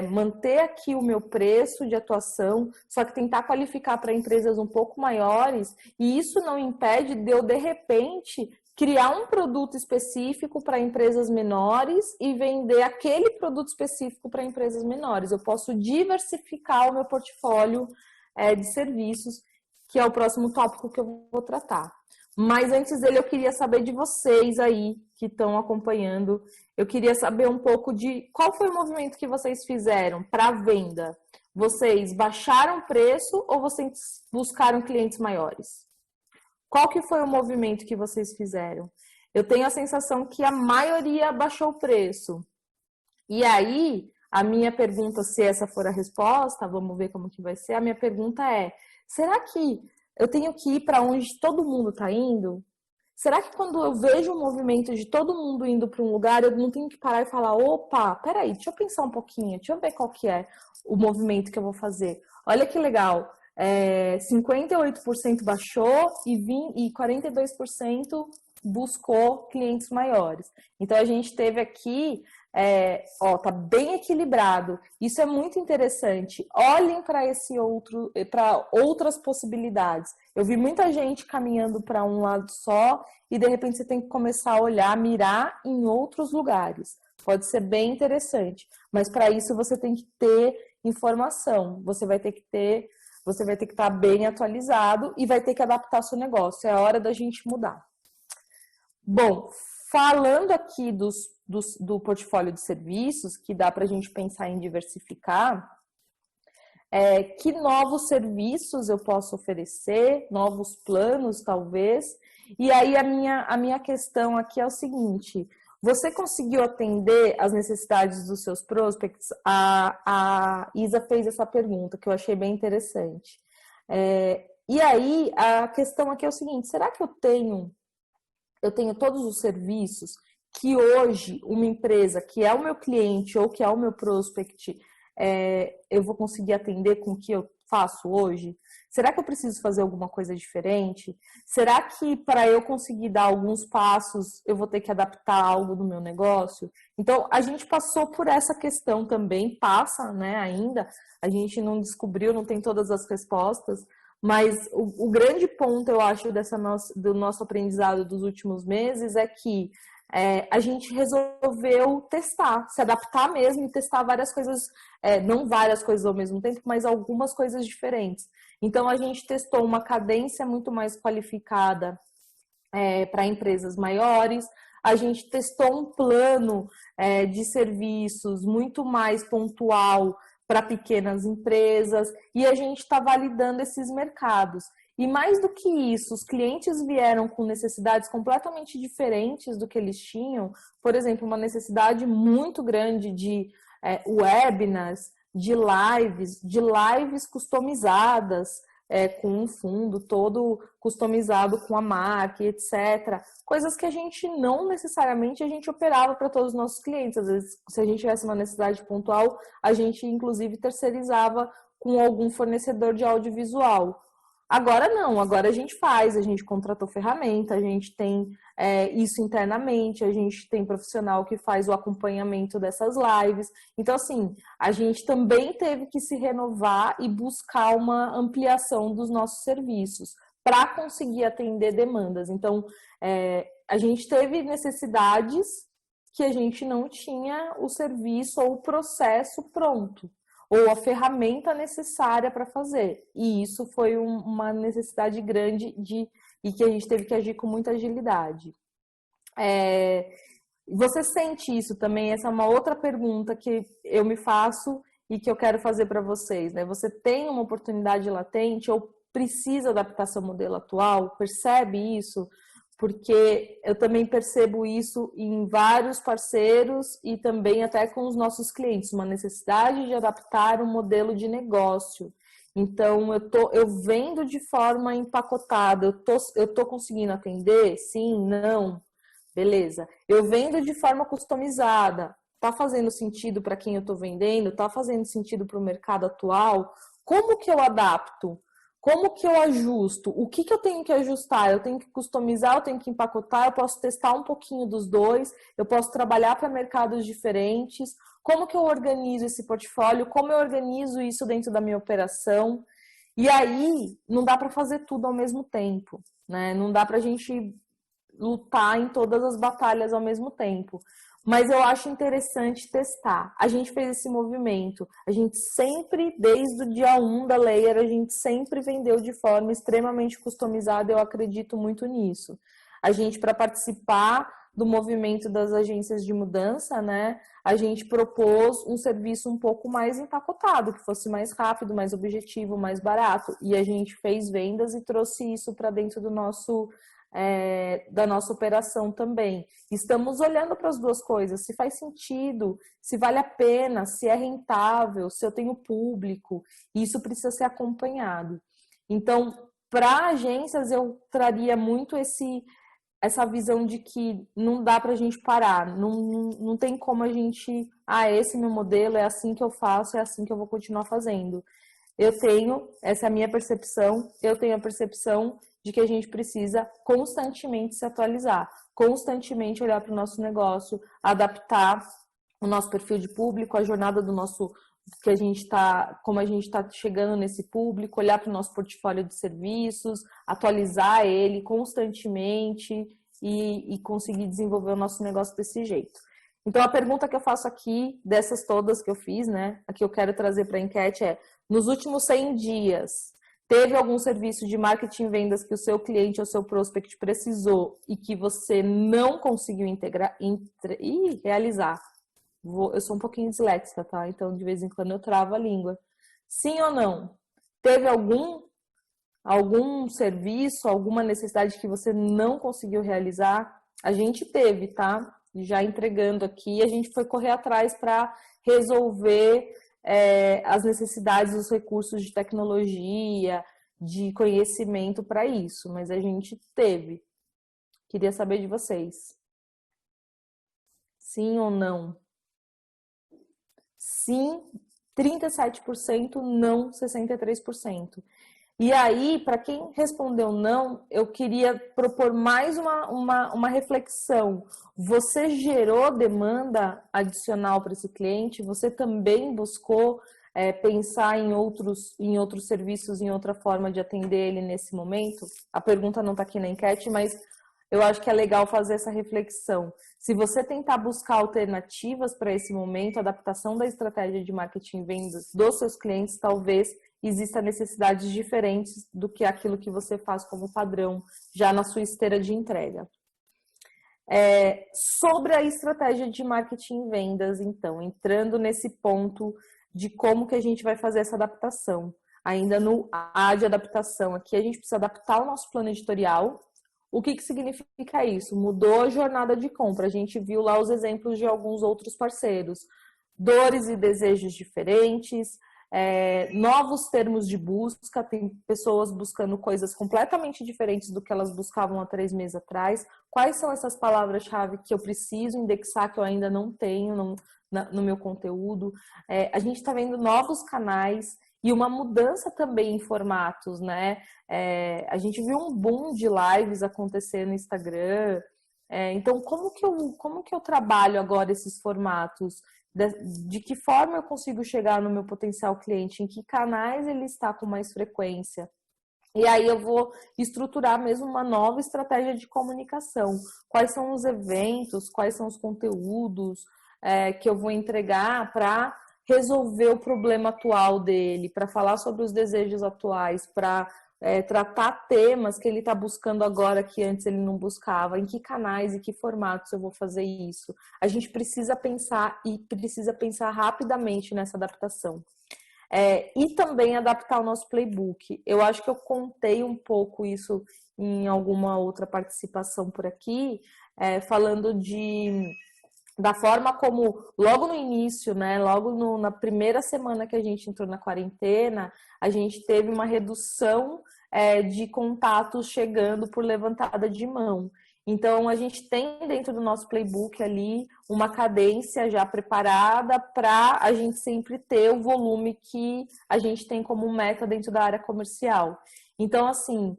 manter aqui o meu preço de atuação, só que tentar qualificar para empresas um pouco maiores, e isso não impede de eu, de repente, criar um produto específico para empresas menores e vender aquele produto específico para empresas menores. Eu posso diversificar o meu portfólio de serviços, que é o próximo tópico que eu vou tratar. Mas antes dele, eu queria saber de vocês aí que estão acompanhando. Eu queria saber um pouco de qual foi o movimento que vocês fizeram para a venda. Vocês baixaram o preço ou vocês buscaram clientes maiores? Qual que foi o movimento que vocês fizeram? Eu tenho a sensação que a maioria baixou o preço. E aí, a minha pergunta, se essa for a resposta, vamos ver como que vai ser, a minha pergunta é, será que eu tenho que ir para onde todo mundo está indo? Será que quando eu vejo um movimento de todo mundo indo para um lugar, eu não tenho que parar e falar, opa, peraí, deixa eu pensar um pouquinho, deixa eu ver qual que é o movimento que eu vou fazer. Olha que legal, 58% baixou e 42% buscou clientes maiores. Então, a gente teve aqui, tá bem equilibrado. Isso é muito interessante. Olhem para outras possibilidades. Eu vi muita gente caminhando para um lado só e, de repente, você tem que começar a olhar, mirar em outros lugares. Pode ser bem interessante, mas para isso você tem que ter informação. Você vai ter que estar bem atualizado e vai ter que adaptar seu negócio. É a hora da gente mudar. Bom, falando aqui do portfólio de serviços, que dá para a gente pensar em diversificar, que novos serviços eu posso oferecer, novos planos, talvez. E aí a minha questão aqui é o seguinte: você conseguiu atender as necessidades dos seus prospects? A Isa fez essa pergunta, que eu achei bem interessante. E aí, a questão aqui é o seguinte: será que eu tenho todos os serviços que hoje uma empresa que é o meu cliente ou que é o meu prospect, eu vou conseguir atender com o que eu faço hoje? Será que eu preciso fazer alguma coisa diferente? Será que para eu conseguir dar alguns passos, eu vou ter que adaptar algo do meu negócio? Então, a gente passou por essa questão também, passa, né, ainda. A gente não descobriu, não tem todas as respostas, mas o grande ponto, eu acho, do nosso aprendizado dos últimos meses é que a gente resolveu testar, se adaptar mesmo e testar várias coisas, não várias coisas ao mesmo tempo, mas algumas coisas diferentes. Então, a gente testou uma cadência muito mais qualificada para empresas maiores, a gente testou um plano de serviços muito mais pontual para pequenas empresas e a gente está validando esses mercados. E mais do que isso, os clientes vieram com necessidades completamente diferentes do que eles tinham. Por exemplo, uma necessidade muito grande de webinars, de lives customizadas, com um fundo todo customizado com a marca, etc. Coisas que a gente não necessariamente operava para todos os nossos clientes. Às vezes, se a gente tivesse uma necessidade pontual, a gente inclusive terceirizava com algum fornecedor de audiovisual. Agora não, agora a gente contratou ferramenta, a gente tem isso internamente, a gente tem profissional que faz o acompanhamento dessas lives. Então, assim, a gente também teve que se renovar e buscar uma ampliação dos nossos serviços para conseguir atender demandas. Então, a gente teve necessidades que a gente não tinha o serviço ou o processo pronto, ou a ferramenta necessária para fazer. E isso foi uma necessidade grande e que a gente teve que agir com muita agilidade. Você sente isso também? Essa é uma outra pergunta que eu me faço e que eu quero fazer para vocês, né? Você tem uma oportunidade latente ou precisa adaptar seu modelo atual? Percebe isso? Porque eu também percebo isso em vários parceiros e também até com os nossos clientes, uma necessidade de adaptar um modelo de negócio. Então, eu vendo de forma empacotada, eu tô conseguindo atender? Sim, não, Beleza. Eu vendo de forma customizada. Tá fazendo sentido para quem eu estou vendendo? Tá fazendo sentido para o mercado atual? Como que eu adapto? Como que eu ajusto? O que eu tenho que ajustar? Eu tenho que customizar, eu tenho que empacotar, eu posso testar um pouquinho dos dois, eu posso trabalhar para mercados diferentes. Como que eu organizo esse portfólio? Como eu organizo isso dentro da minha operação? E aí, não dá para fazer tudo ao mesmo tempo, né? Não dá para a gente lutar em todas as batalhas ao mesmo tempo. Mas eu acho interessante testar. A gente fez esse movimento. A gente sempre, desde o dia 1 da Layer, a gente sempre vendeu de forma extremamente customizada. Eu acredito muito nisso. A gente, para participar do movimento das agências de mudança, né, a gente propôs um serviço um pouco mais empacotado, que fosse mais rápido, mais objetivo, mais barato. E a gente fez vendas e trouxe isso para dentro do nosso... da nossa operação também. Estamos olhando para as duas coisas, se faz sentido, se vale a pena, se é rentável, se eu tenho público, isso precisa ser acompanhado. Então, para agências, eu traria muito essa visão de que não dá para a gente parar, não tem como a gente, esse é meu modelo, é assim que eu faço, é assim que eu vou continuar fazendo. Essa é a minha percepção, eu tenho a percepção de que a gente precisa constantemente se atualizar, constantemente olhar para o nosso negócio, adaptar o nosso perfil de público, a jornada do nosso, que a gente está, como a gente está chegando nesse público, olhar para o nosso portfólio de serviços, atualizar ele constantemente e conseguir desenvolver o nosso negócio desse jeito. Então, a pergunta que eu faço aqui, dessas todas que eu fiz, né, a que eu quero trazer para a enquete é: nos últimos 100 dias, teve algum serviço de marketing e vendas que o seu cliente ou seu prospect precisou e que você não conseguiu realizar? Eu sou um pouquinho disléxica, tá? Então, de vez em quando eu travo a língua. Sim ou não? Teve algum serviço, alguma necessidade que você não conseguiu realizar? A gente teve, tá? Já entregando aqui, a gente foi correr atrás para resolver as necessidades, os recursos de tecnologia, de conhecimento para isso, mas a gente teve. Queria saber de vocês. Sim ou não? Sim, 37%, não, 63%. E aí, para quem respondeu não, eu queria propor mais uma reflexão. Você gerou demanda adicional para esse cliente? Você também buscou pensar em outros serviços, em outra forma de atender ele nesse momento? A pergunta não está aqui na enquete, mas eu acho que é legal fazer essa reflexão. Se você tentar buscar alternativas para esse momento, adaptação da estratégia de marketing e vendas dos seus clientes, talvez existam necessidades diferentes do que aquilo que você faz como padrão já na sua esteira de entrega. Sobre a estratégia de marketing e vendas, então, entrando nesse ponto de como que a gente vai fazer essa adaptação. Ainda no A de adaptação, aqui a gente precisa adaptar o nosso plano editorial. O que significa isso? Mudou a jornada de compra. A gente viu lá os exemplos de alguns outros parceiros. Dores e desejos diferentes, novos termos de busca, tem pessoas buscando coisas completamente diferentes do que elas buscavam há 3 meses atrás. Quais são essas palavras-chave que eu preciso indexar, que eu ainda não tenho no meu conteúdo? A gente está vendo novos canais e uma mudança também em formatos, né? A gente viu um boom de lives acontecer no Instagram. Então, como que eu trabalho agora esses formatos? De que forma eu consigo chegar no meu potencial cliente? Em que canais ele está com mais frequência? E aí eu vou estruturar mesmo uma nova estratégia de comunicação. Quais são os eventos, quais são os conteúdos que eu vou entregar para resolver o problema atual dele, para falar sobre os desejos atuais, para tratar temas que ele está buscando agora que antes ele não buscava, em que canais e que formatos eu vou fazer isso. A gente precisa pensar e precisa pensar rapidamente nessa adaptação. E também adaptar o nosso playbook. Eu acho que eu contei um pouco isso em alguma outra participação por aqui, falando da forma como, logo no início, né, logo na primeira semana que a gente entrou na quarentena, a gente teve uma redução de contatos chegando por levantada de mão. Então, a gente tem dentro do nosso playbook ali uma cadência já preparada para a gente sempre ter o volume que a gente tem como meta dentro da área comercial. Então, assim,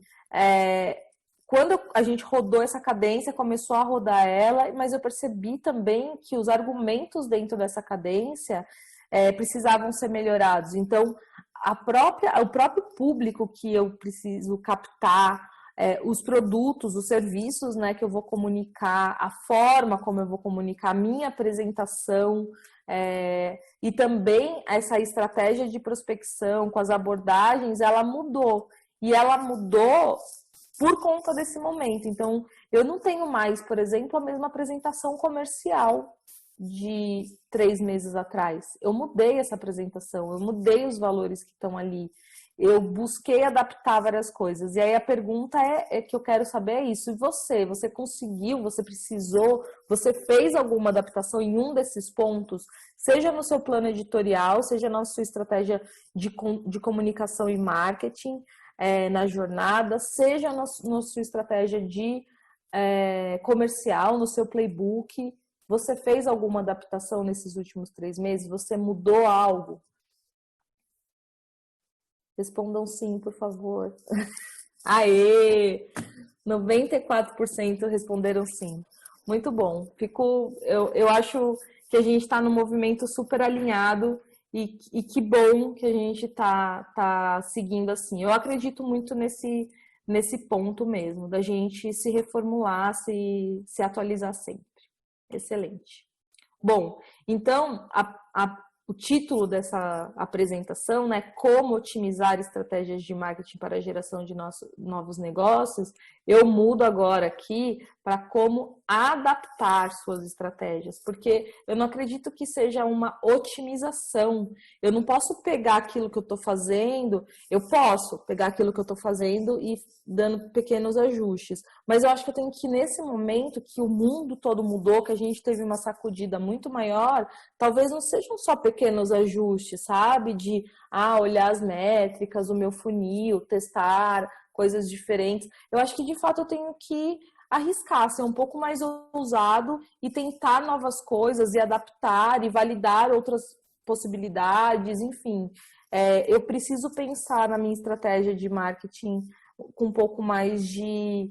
quando a gente rodou essa cadência, começou a rodar ela, mas eu percebi também que os argumentos dentro dessa cadência precisavam ser melhorados. Então, o próprio público que eu preciso captar, os produtos, os serviços, né, que eu vou comunicar, a forma como eu vou comunicar, a minha apresentação, e também essa estratégia de prospecção com as abordagens, ela mudou. E ela mudou por conta desse momento. Então, eu não tenho mais, por exemplo, a mesma apresentação comercial de 3 meses atrás. Eu mudei essa apresentação, eu mudei os valores que estão ali. Eu busquei adaptar várias coisas. E aí a pergunta que eu quero saber é isso. E você conseguiu, você precisou, você fez alguma adaptação em um desses pontos? Seja no seu plano editorial, seja na sua estratégia de comunicação e marketing, na jornada, seja na sua estratégia de comercial, no seu playbook. Você fez alguma adaptação nesses últimos 3 meses? Você mudou algo? Respondam sim, por favor. Aê! 94% responderam sim. Muito bom. Eu acho que a gente está num movimento super alinhado e que bom que a gente tá seguindo assim. Eu acredito muito nesse ponto mesmo, da gente se reformular, se atualizar sempre. Excelente. Bom, então, o título dessa apresentação, né, como otimizar estratégias de marketing para a geração de novos negócios, eu mudo agora aqui para como adaptar suas estratégias, porque eu não acredito que seja uma otimização. Eu não posso pegar aquilo que eu estou fazendo, eu posso pegar aquilo que eu estou fazendo e dando pequenos ajustes, mas eu acho que eu tenho que, nesse momento que o mundo todo mudou, que a gente teve uma sacudida muito maior, talvez não sejam só pequenos ajustes, sabe? De olhar as métricas, o meu funil, testar coisas diferentes. Eu acho que, de fato, eu tenho que arriscar, ser um pouco mais ousado e tentar novas coisas e adaptar e validar outras possibilidades, enfim. Eu preciso pensar na minha estratégia de marketing com um pouco mais de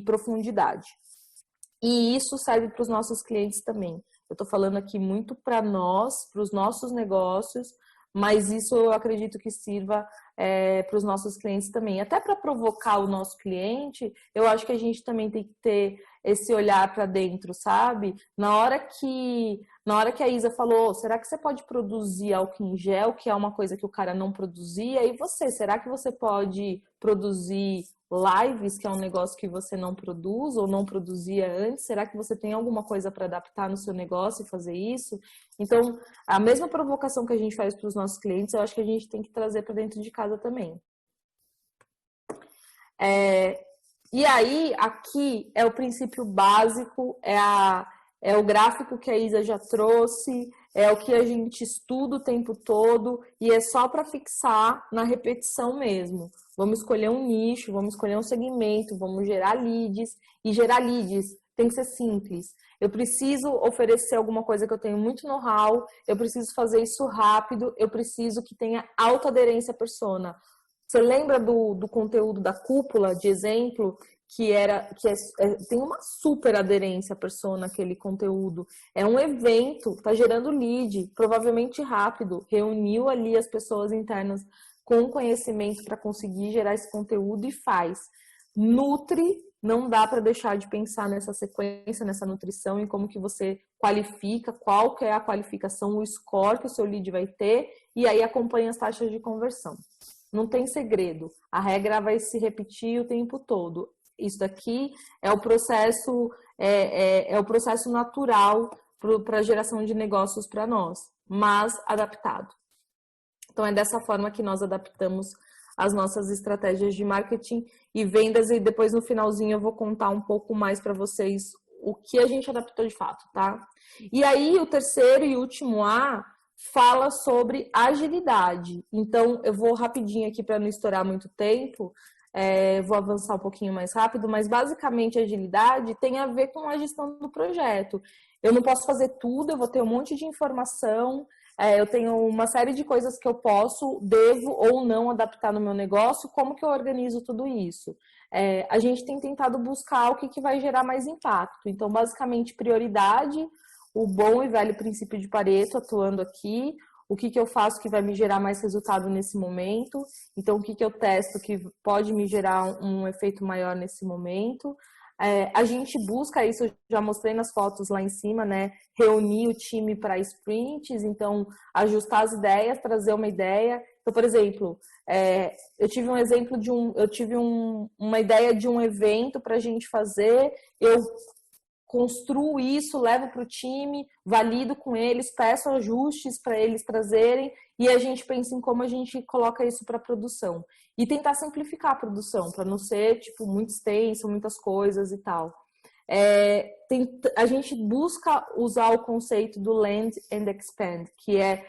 profundidade. E isso serve para os nossos clientes também. Eu estou falando aqui muito para nós, para os nossos negócios, mas isso eu acredito que sirva para os nossos clientes também. Até para provocar o nosso cliente, eu acho que a gente também tem que ter esse olhar para dentro, sabe? Na hora que a Isa falou, será que você pode produzir álcool em gel, que é uma coisa que o cara não produzia? E você, será que você pode produzir lives, que é um negócio que você não produz ou não produzia antes? Será que você tem alguma coisa para adaptar no seu negócio e fazer isso? Então, a mesma provocação que a gente faz para os nossos clientes, eu acho que a gente tem que trazer para dentro de casa também. E aí, aqui é o princípio básico, é o gráfico que a Isa já trouxe, é o que a gente estuda o tempo todo e é só para fixar na repetição mesmo. Vamos escolher um nicho, vamos escolher um segmento, vamos gerar leads. E gerar leads tem que ser simples. Eu preciso oferecer alguma coisa que eu tenho muito know-how, eu preciso fazer isso rápido, eu preciso que tenha alta aderência à persona. Você lembra do conteúdo da cúpula, de exemplo, tem uma super aderência à persona, aquele conteúdo. É um evento, está gerando lead, provavelmente rápido, reuniu ali as pessoas internas com conhecimento para conseguir gerar esse conteúdo e faz. Nutre, não dá para deixar de pensar nessa sequência, nessa nutrição, em como que você qualifica, qual que é a qualificação, o score que o seu lead vai ter, e aí acompanha as taxas de conversão. Não tem segredo, a regra vai se repetir o tempo todo. Isso daqui é o processo, o processo natural para a geração de negócios para nós, mas adaptado. Então, é dessa forma que nós adaptamos as nossas estratégias de marketing e vendas, e depois no finalzinho eu vou contar um pouco mais para vocês o que a gente adaptou de fato, tá? E aí, o terceiro e último A fala sobre agilidade. Então, eu vou rapidinho aqui para não estourar muito tempo. vou avançar um pouquinho mais rápido, mas basicamente a agilidade tem a ver com a gestão do projeto. Eu não posso fazer tudo, eu vou ter um monte de informação, eu tenho uma série de coisas que eu posso, devo ou não adaptar no meu negócio. Como que eu organizo tudo isso? A gente tem tentado buscar o que vai gerar mais impacto. Então, basicamente, prioridade, o bom e velho princípio de Pareto atuando aqui, o que eu faço que vai me gerar mais resultado nesse momento, então o que eu testo que pode me gerar um efeito maior nesse momento. A gente busca isso, eu já mostrei nas fotos lá em cima, né? Reunir o time para sprints, então ajustar as ideias, trazer uma ideia. Então, por exemplo, eu tive um exemplo uma ideia de um evento para a gente fazer, eu construo isso, levo para o time, valido com eles, peço ajustes para eles trazerem e a gente pensa em como a gente coloca isso para a produção. E tentar simplificar a produção, para não ser tipo, muito extenso, muitas coisas e tal. A gente busca usar o conceito do land and expand, que é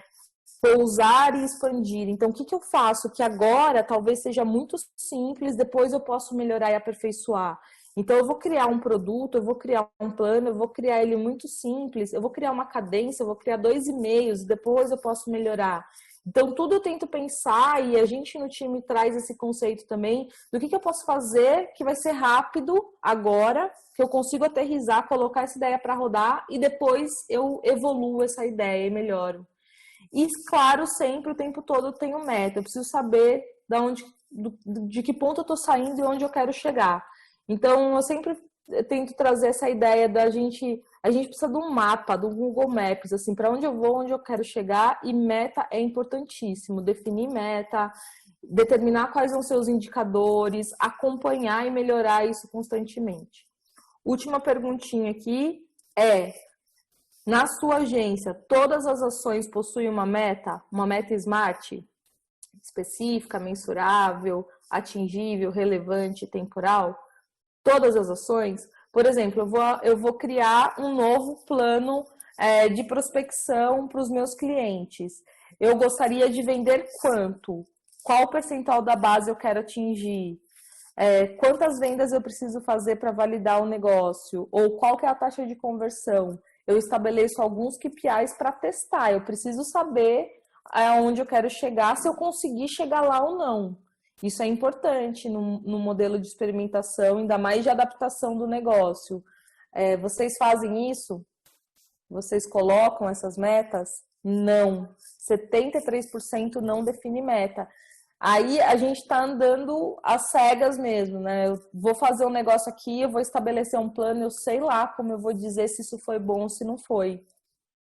pousar e expandir. Então, o que eu faço? Que agora talvez seja muito simples, depois eu posso melhorar e aperfeiçoar. Então, eu vou criar um produto, eu vou criar um plano, eu vou criar ele muito simples, eu vou criar uma cadência, eu vou criar 2 e-mails, depois eu posso melhorar. Então, tudo eu tento pensar e a gente no time traz esse conceito também do que eu posso fazer que vai ser rápido agora, que eu consigo aterrissar, colocar essa ideia para rodar e depois eu evoluo essa ideia e melhoro. E, claro, sempre, o tempo todo, eu tenho meta. Eu preciso saber de que ponto eu estou saindo e onde eu quero chegar. Então, eu sempre tento trazer essa ideia da gente... A gente precisa de um mapa, do Google Maps, assim, para onde eu vou, onde eu quero chegar. E meta é importantíssimo. Definir meta, determinar quais são seus indicadores, acompanhar e melhorar isso constantemente. Última perguntinha aqui na sua agência, todas as ações possuem uma meta SMART? Específica, mensurável, atingível, relevante, temporal? Todas as ações? Por exemplo, eu vou criar um novo plano de prospecção para os meus clientes. Eu gostaria de vender quanto? Qual percentual da base eu quero atingir? Quantas vendas eu preciso fazer para validar o negócio? Ou qual que é a taxa de conversão? Eu estabeleço alguns KPIs para testar. Eu preciso saber aonde eu quero chegar, se eu conseguir chegar lá ou não. Isso é importante no modelo de experimentação, ainda mais de adaptação do negócio. Vocês fazem isso? Vocês colocam essas metas? Não. 73% não define meta. Aí a gente está andando às cegas mesmo, né? Eu vou fazer um negócio aqui, eu vou estabelecer um plano, eu sei lá como eu vou dizer se isso foi bom ou se não foi.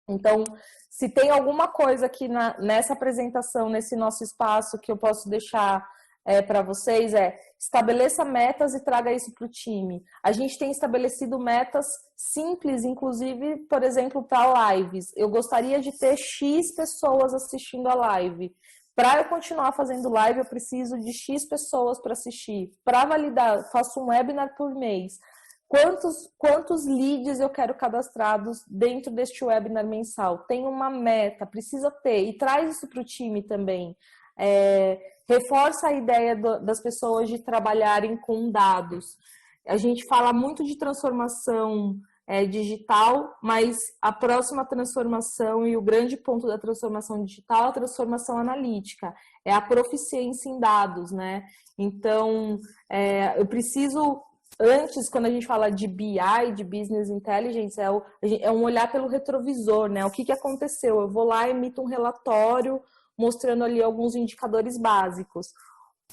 Então, se tem alguma coisa aqui nessa apresentação, nesse nosso espaço que eu posso deixar para vocês, estabeleça metas e traga isso para o time. A gente tem estabelecido metas simples, inclusive, por exemplo, para lives. Eu gostaria de ter X pessoas assistindo a live. Para eu continuar fazendo live, eu preciso de X pessoas para assistir. Para validar, faço um webinar por mês. Quantos leads eu quero cadastrados dentro deste webinar mensal? Tem uma meta, precisa ter. E traz isso para o time também. Reforça a ideia das pessoas de trabalharem com dados. A gente fala muito de transformação digital, mas a próxima transformação e o grande ponto da transformação digital é a transformação analítica, é a proficiência em dados, né? Então, eu preciso, antes, quando a gente fala de BI, de Business Intelligence, é um olhar pelo retrovisor, né? O que aconteceu? Eu vou lá e emito um relatório mostrando ali alguns indicadores básicos.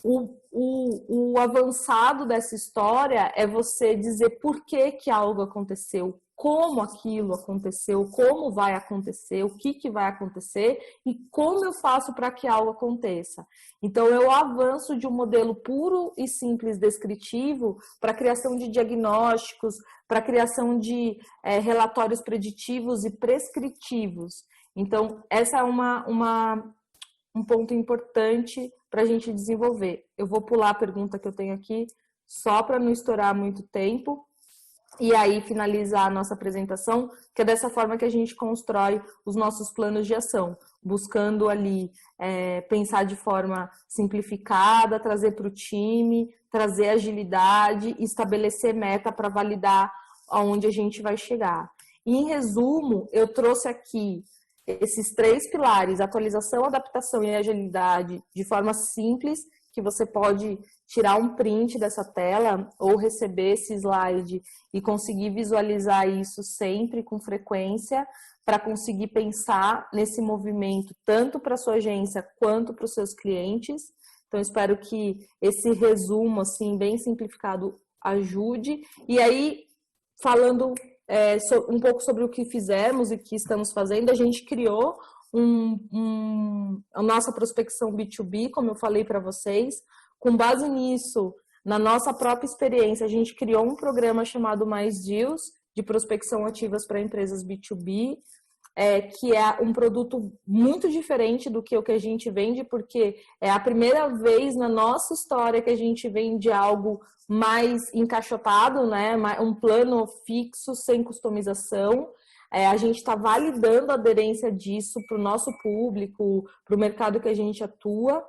O avançado dessa história é você dizer por que algo aconteceu, como aquilo aconteceu, como vai acontecer, o que vai acontecer e como eu faço para que algo aconteça. Então, eu avanço de um modelo puro e simples descritivo para a criação de diagnósticos, para a criação de relatórios preditivos e prescritivos. Então, essa é um ponto importante para a gente desenvolver. Eu vou pular a pergunta que eu tenho aqui, só para não estourar muito tempo. e aí finalizar a nossa apresentação, que é dessa forma que a gente constrói os nossos planos de ação, buscando ali pensar de forma simplificada, trazer para o time, trazer agilidade e estabelecer meta para validar aonde a gente vai chegar. E, em resumo, eu trouxe aqui esses 3 pilares, atualização, adaptação e agilidade, de forma simples, que você pode tirar um print dessa tela ou receber esse slide e conseguir visualizar isso sempre com frequência para conseguir pensar nesse movimento tanto para a sua agência quanto para os seus clientes. Então, espero que esse resumo, assim, bem simplificado, ajude. E aí, falando um pouco sobre o que fizemos e o que estamos fazendo, a gente criou a nossa prospecção B2B, como eu falei para vocês. Com base nisso, na nossa própria experiência, a gente criou um programa chamado Mais Deals, de prospecção ativas para empresas B2B, que é um produto muito diferente do que o que a gente vende, porque é a primeira vez na nossa história que a gente vende algo mais encaixotado, né? Um plano fixo, sem customização. A gente está validando a aderência disso para o nosso público, para o mercado que a gente atua.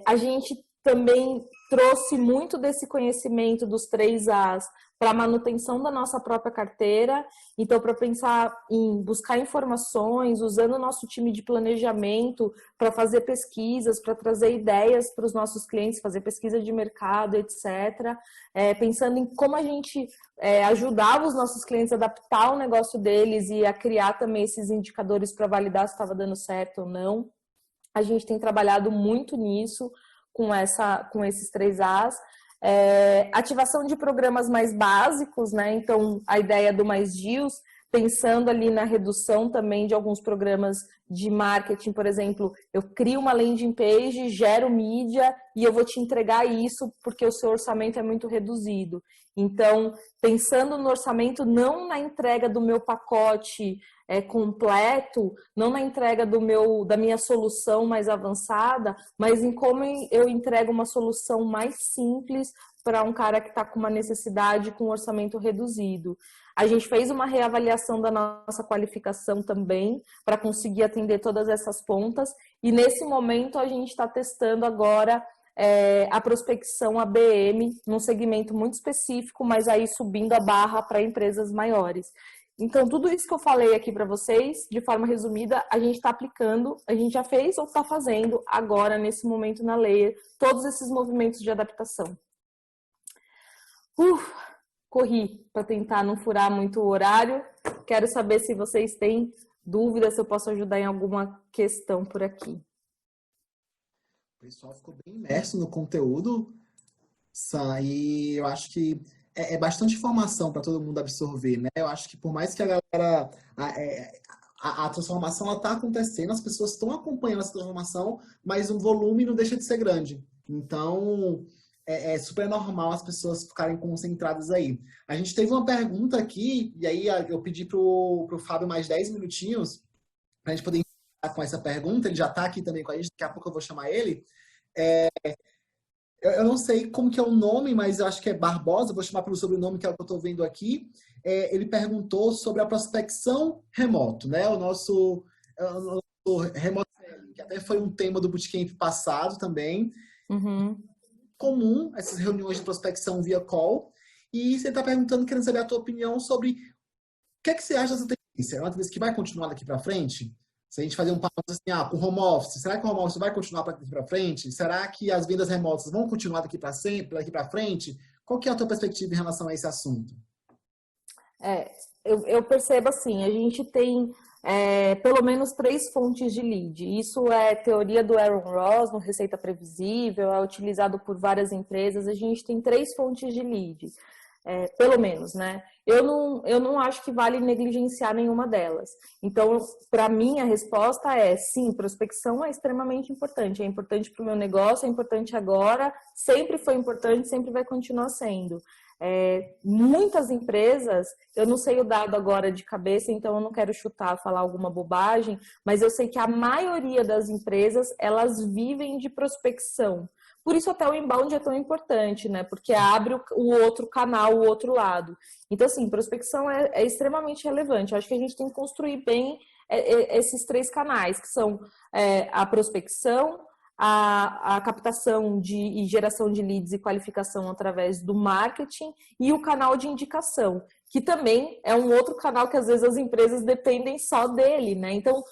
A gente também trouxe muito desse conhecimento dos 3 As para a manutenção da nossa própria carteira. Então, para pensar em buscar informações, usando o nosso time de planejamento para fazer pesquisas, para trazer ideias para os nossos clientes, fazer pesquisa de mercado, etc. Pensando em como a gente ajudava os nossos clientes a adaptar o negócio deles e a criar também esses indicadores para validar se estava dando certo ou não. A gente tem trabalhado muito nisso, com esses 3 As. Ativação de programas mais básicos, né? Então, a ideia do Mais Deals, pensando ali na redução também de alguns programas de marketing, por exemplo, eu crio uma landing page, gero mídia e eu vou te entregar isso porque o seu orçamento é muito reduzido. Então, pensando no orçamento, não na entrega do meu pacote completo, não na entrega da minha solução mais avançada, mas em como eu entrego uma solução mais simples para um cara que está com uma necessidade com um orçamento reduzido. A gente fez uma reavaliação da nossa qualificação também, para conseguir atender todas essas pontas, e nesse momento a gente está testando agora a prospecção ABM, num segmento muito específico, mas aí subindo a barra para empresas maiores. Então, tudo isso que eu falei aqui para vocês, de forma resumida, a gente está aplicando, a gente já fez ou está fazendo agora, nesse momento na Layer, todos esses movimentos de adaptação. Corri para tentar não furar muito o horário. Quero saber se vocês têm dúvidas, se eu posso ajudar em alguma questão por aqui. O pessoal ficou bem imerso no conteúdo, e eu acho que é bastante informação para todo mundo absorver, né? Eu acho que por mais que a galera... A transformação está acontecendo, as pessoas estão acompanhando essa transformação, mas o volume não deixa de ser grande. Então, é super normal as pessoas ficarem concentradas aí. A gente teve uma pergunta aqui, e aí eu pedi para o Fábio mais 10 minutinhos, para a gente poder com essa pergunta. Ele já está aqui também com a gente, daqui a pouco eu vou chamar ele. Eu não sei como que é o nome, mas eu acho que é Barbosa, vou chamar pelo sobrenome, que é o que eu estou vendo aqui. Ele perguntou sobre a prospecção remoto, né? O nosso remoto, que até foi um tema do bootcamp passado também. Uhum. Comum essas reuniões de prospecção via call. E você está perguntando, querendo saber a tua opinião sobre o que é que você acha dessa tendência? É uma tendência que vai continuar daqui para frente? Se a gente fazer um papo assim, com home office, será que o home office vai continuar daqui para frente? Será que as vendas remotas vão continuar daqui para sempre, daqui para frente? Qual que é a tua perspectiva em relação a esse assunto? Eu percebo assim, a gente tem pelo menos 3 fontes de lead. Isso é teoria do Aaron Ross, no Receita Previsível, é utilizado por várias empresas. A gente tem 3 fontes de lead. Pelo menos, né? Eu não acho que vale negligenciar nenhuma delas. Então, para mim, a resposta é sim, prospecção é extremamente importante. É importante para o meu negócio, é importante agora, sempre foi importante, sempre vai continuar sendo. Muitas empresas, eu não sei o dado agora de cabeça, então eu não quero chutar, falar alguma bobagem, mas eu sei que a maioria das empresas, elas vivem de prospecção. Por isso até o inbound é tão importante, né? Porque abre o outro canal, o outro lado. Então, assim, prospecção é extremamente relevante. Eu acho que a gente tem que construir bem esses 3 canais, que são a prospecção, a captação e geração de leads e qualificação através do marketing e o canal de indicação, que também é um outro canal que às vezes as empresas dependem só dele, né? Então,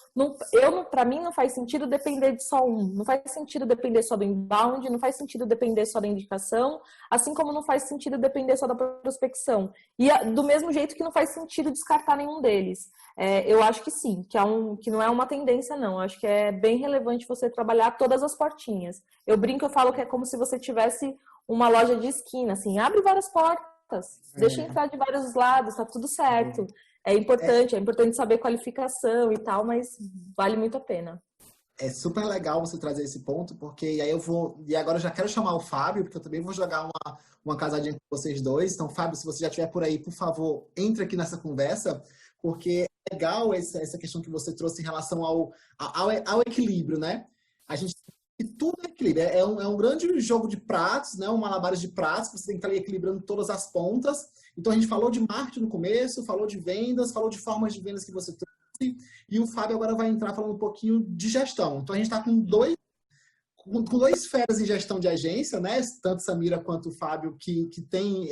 para mim não faz sentido depender de só um, não faz sentido depender só do inbound, não faz sentido depender só da indicação, assim como não faz sentido depender só da prospecção. E do mesmo jeito que não faz sentido descartar nenhum deles. Eu acho que sim, que não é uma tendência, não. Eu acho que é bem relevante você trabalhar todas as portinhas. Eu brinco, eu falo que é como se você tivesse uma loja de esquina, assim, abre várias portas, deixa entrar de vários lados, tá tudo certo. É importante saber qualificação e tal, mas vale muito a pena. É super legal você trazer esse ponto, porque aí e agora eu já quero chamar o Fábio, porque eu também vou jogar uma casadinha com vocês dois. Então, Fábio, se você já estiver por aí, por favor, entre aqui nessa conversa, porque é legal essa questão que você trouxe em relação ao equilíbrio, né? A gente tem que tudo é equilíbrio. É um grande jogo de pratos, né? Um malabares de pratos, que você tem que estar ali equilibrando todas as pontas. Então, a gente falou de marketing no começo, falou de vendas, falou de formas de vendas que você trouxe, e o Fábio agora vai entrar falando um pouquinho de gestão. Então, a gente está com dois feras em gestão de agência, né? Tanto Samira quanto o Fábio, que tem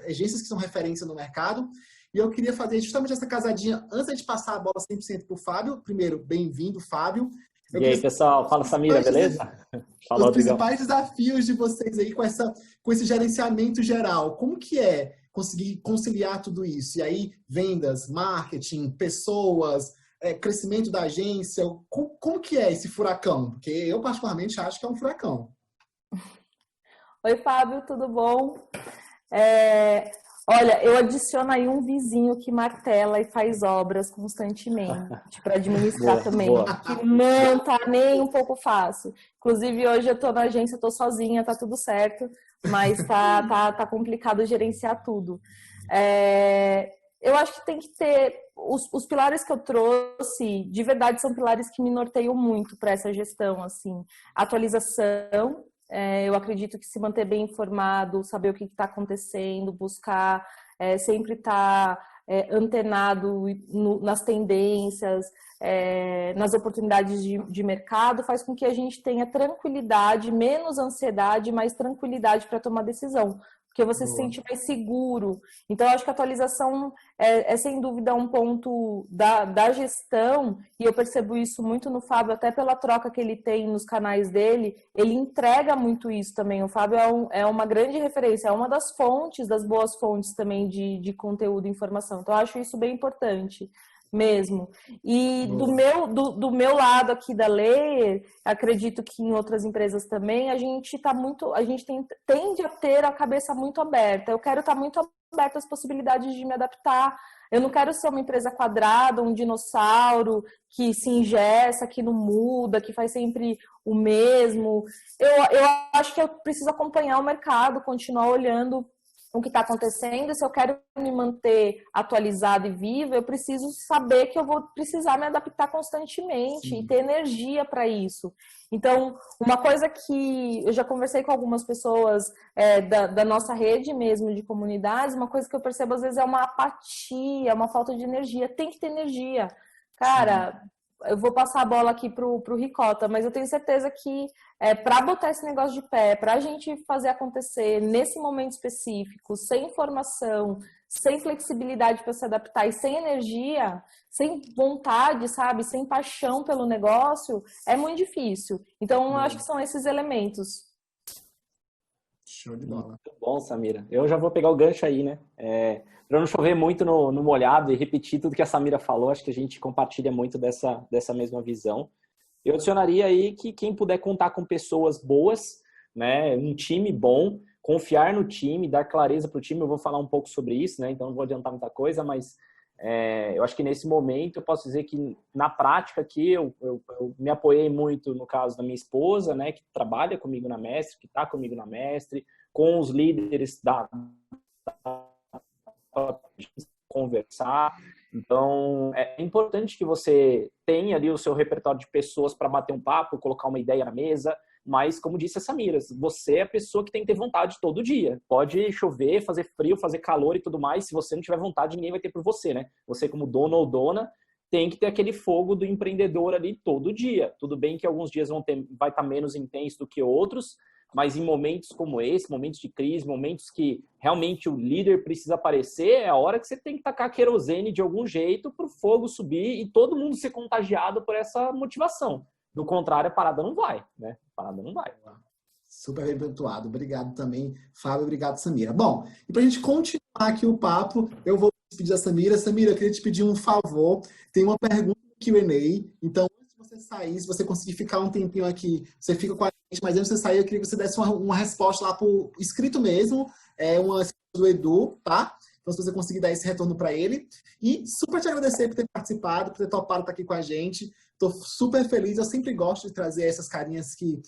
agências que são referência no mercado. E eu queria fazer justamente essa casadinha antes de passar a bola 100% para o Fábio. Primeiro, bem-vindo, Fábio. E aí, pessoal? Fala, Samira, beleza? Os principais desafios de vocês aí com esse gerenciamento geral. Como que é conseguir conciliar tudo isso? E aí, vendas, marketing, pessoas, crescimento da agência. Como que é esse furacão? Porque eu, particularmente, acho que é um furacão. Oi, Fábio, tudo bom? Olha, eu adiciono aí um vizinho que martela e faz obras constantemente para administrar também, que não tá nem um pouco fácil. Inclusive, hoje eu tô na agência, tô sozinha, tá tudo certo, mas tá complicado gerenciar tudo. Eu acho que tem que ter os pilares que eu trouxe, de verdade, são pilares que me norteiam muito para essa gestão, assim, atualização. Eu acredito que se manter bem informado, saber o que está acontecendo, buscar sempre estar antenado nas tendências, nas oportunidades de mercado, faz com que a gente tenha tranquilidade, menos ansiedade, mais tranquilidade para tomar decisão, porque você se sente mais seguro. Então, eu acho que a atualização é sem dúvida um ponto da gestão, e eu percebo isso muito no Fábio, até pela troca que ele tem nos canais dele, ele entrega muito isso também. O Fábio é uma grande referência, é uma das boas fontes também de conteúdo e informação. Então, eu acho isso bem importante mesmo. E do meu lado aqui da Layer, acredito que em outras empresas também, a gente tende a ter a cabeça muito aberta. Eu quero estar muito aberta às possibilidades de me adaptar. Eu não quero ser uma empresa quadrada, um dinossauro que se engessa, que não muda, que faz sempre o mesmo. Eu acho que eu preciso acompanhar o mercado, continuar olhando o que está acontecendo. Se eu quero me manter atualizada e viva, eu preciso saber que eu vou precisar me adaptar constantemente e ter energia para isso. Então, uma coisa que eu já conversei com algumas pessoas da nossa rede mesmo, de comunidades, uma coisa que eu percebo às vezes é uma apatia, uma falta de energia. Tem que ter energia. Cara, eu vou passar a bola aqui pro Ricota, mas eu tenho certeza que para botar esse negócio de pé, para a gente fazer acontecer nesse momento específico, sem informação, sem flexibilidade para se adaptar e sem energia, sem vontade, sabe, sem paixão pelo negócio, é muito difícil. Então, eu acho que são esses elementos. Show de bola. Muito bom, Samira. Eu já vou pegar o gancho aí, né? Para não chover muito no molhado e repetir tudo que a Samira falou, acho que a gente compartilha muito dessa mesma visão. Eu adicionaria aí que quem puder contar com pessoas boas, né, um time bom, confiar no time, dar clareza para o time, eu vou falar um pouco sobre isso, né, então não vou adiantar muita coisa, mas eu acho que nesse momento eu posso dizer que na prática aqui eu me apoiei muito no caso da minha esposa, né, que trabalha comigo na Mestre, que está comigo na Mestre, com os líderes da conversar. Então, é importante que você tenha ali o seu repertório de pessoas para bater um papo, colocar uma ideia na mesa, mas, como disse a Samira, você é a pessoa que tem que ter vontade todo dia. Pode chover, fazer frio, fazer calor e tudo mais, se você não tiver vontade, ninguém vai ter por você, né? Você, como dono ou dona, tem que ter aquele fogo do empreendedor ali todo dia. Tudo bem que alguns dias vai estar menos intenso do que outros, mas em momentos como esse, momentos de crise, momentos que realmente o líder precisa aparecer, é a hora que você tem que tacar querosene de algum jeito para o fogo subir e todo mundo ser contagiado por essa motivação. Do contrário, a parada não vai, né? A parada não vai. Super bem pontuado. Obrigado também, Fábio. Obrigado, Samira. Bom, e para a gente continuar aqui o papo, eu vou pedir a Samira. Samira, eu queria te pedir um favor. Tem uma pergunta do Q&A. Então, antes de você sair, se você conseguir ficar um tempinho aqui, você fica com a gente, mas antes de você sair, eu queria que você desse uma resposta lá por escrito mesmo, uma do Edu, tá? Então, se você conseguir dar esse retorno para ele. E super te agradecer por ter participado, por ter topado estar aqui com a gente. Estou super feliz. Eu sempre gosto de trazer essas carinhas que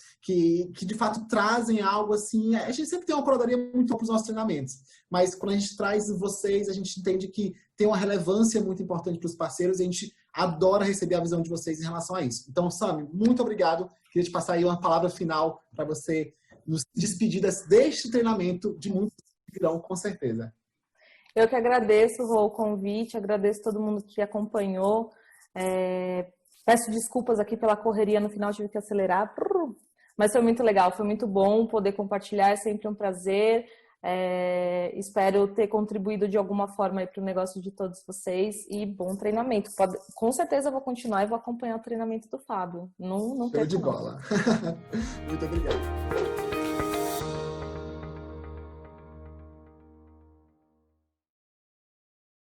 de fato trazem algo assim. A gente sempre tem uma coroadoria muito boa para os nossos treinamentos. Mas quando a gente traz vocês, a gente entende que tem uma relevância muito importante para os parceiros e a gente adora receber a visão de vocês em relação a isso. Então, Sami, muito obrigado. Queria te passar aí uma palavra final para você nos despedir deste treinamento de muitos que virão, com certeza. Eu que agradeço, Rô, o convite, agradeço todo mundo que acompanhou. Peço desculpas aqui pela correria, no final tive que acelerar, mas foi muito legal, foi muito bom poder compartilhar, é sempre um prazer. Espero ter contribuído de alguma forma para o negócio de todos vocês e bom treinamento. Com certeza eu vou continuar e vou acompanhar o treinamento do Fábio. Não Show de bola. Muito obrigado.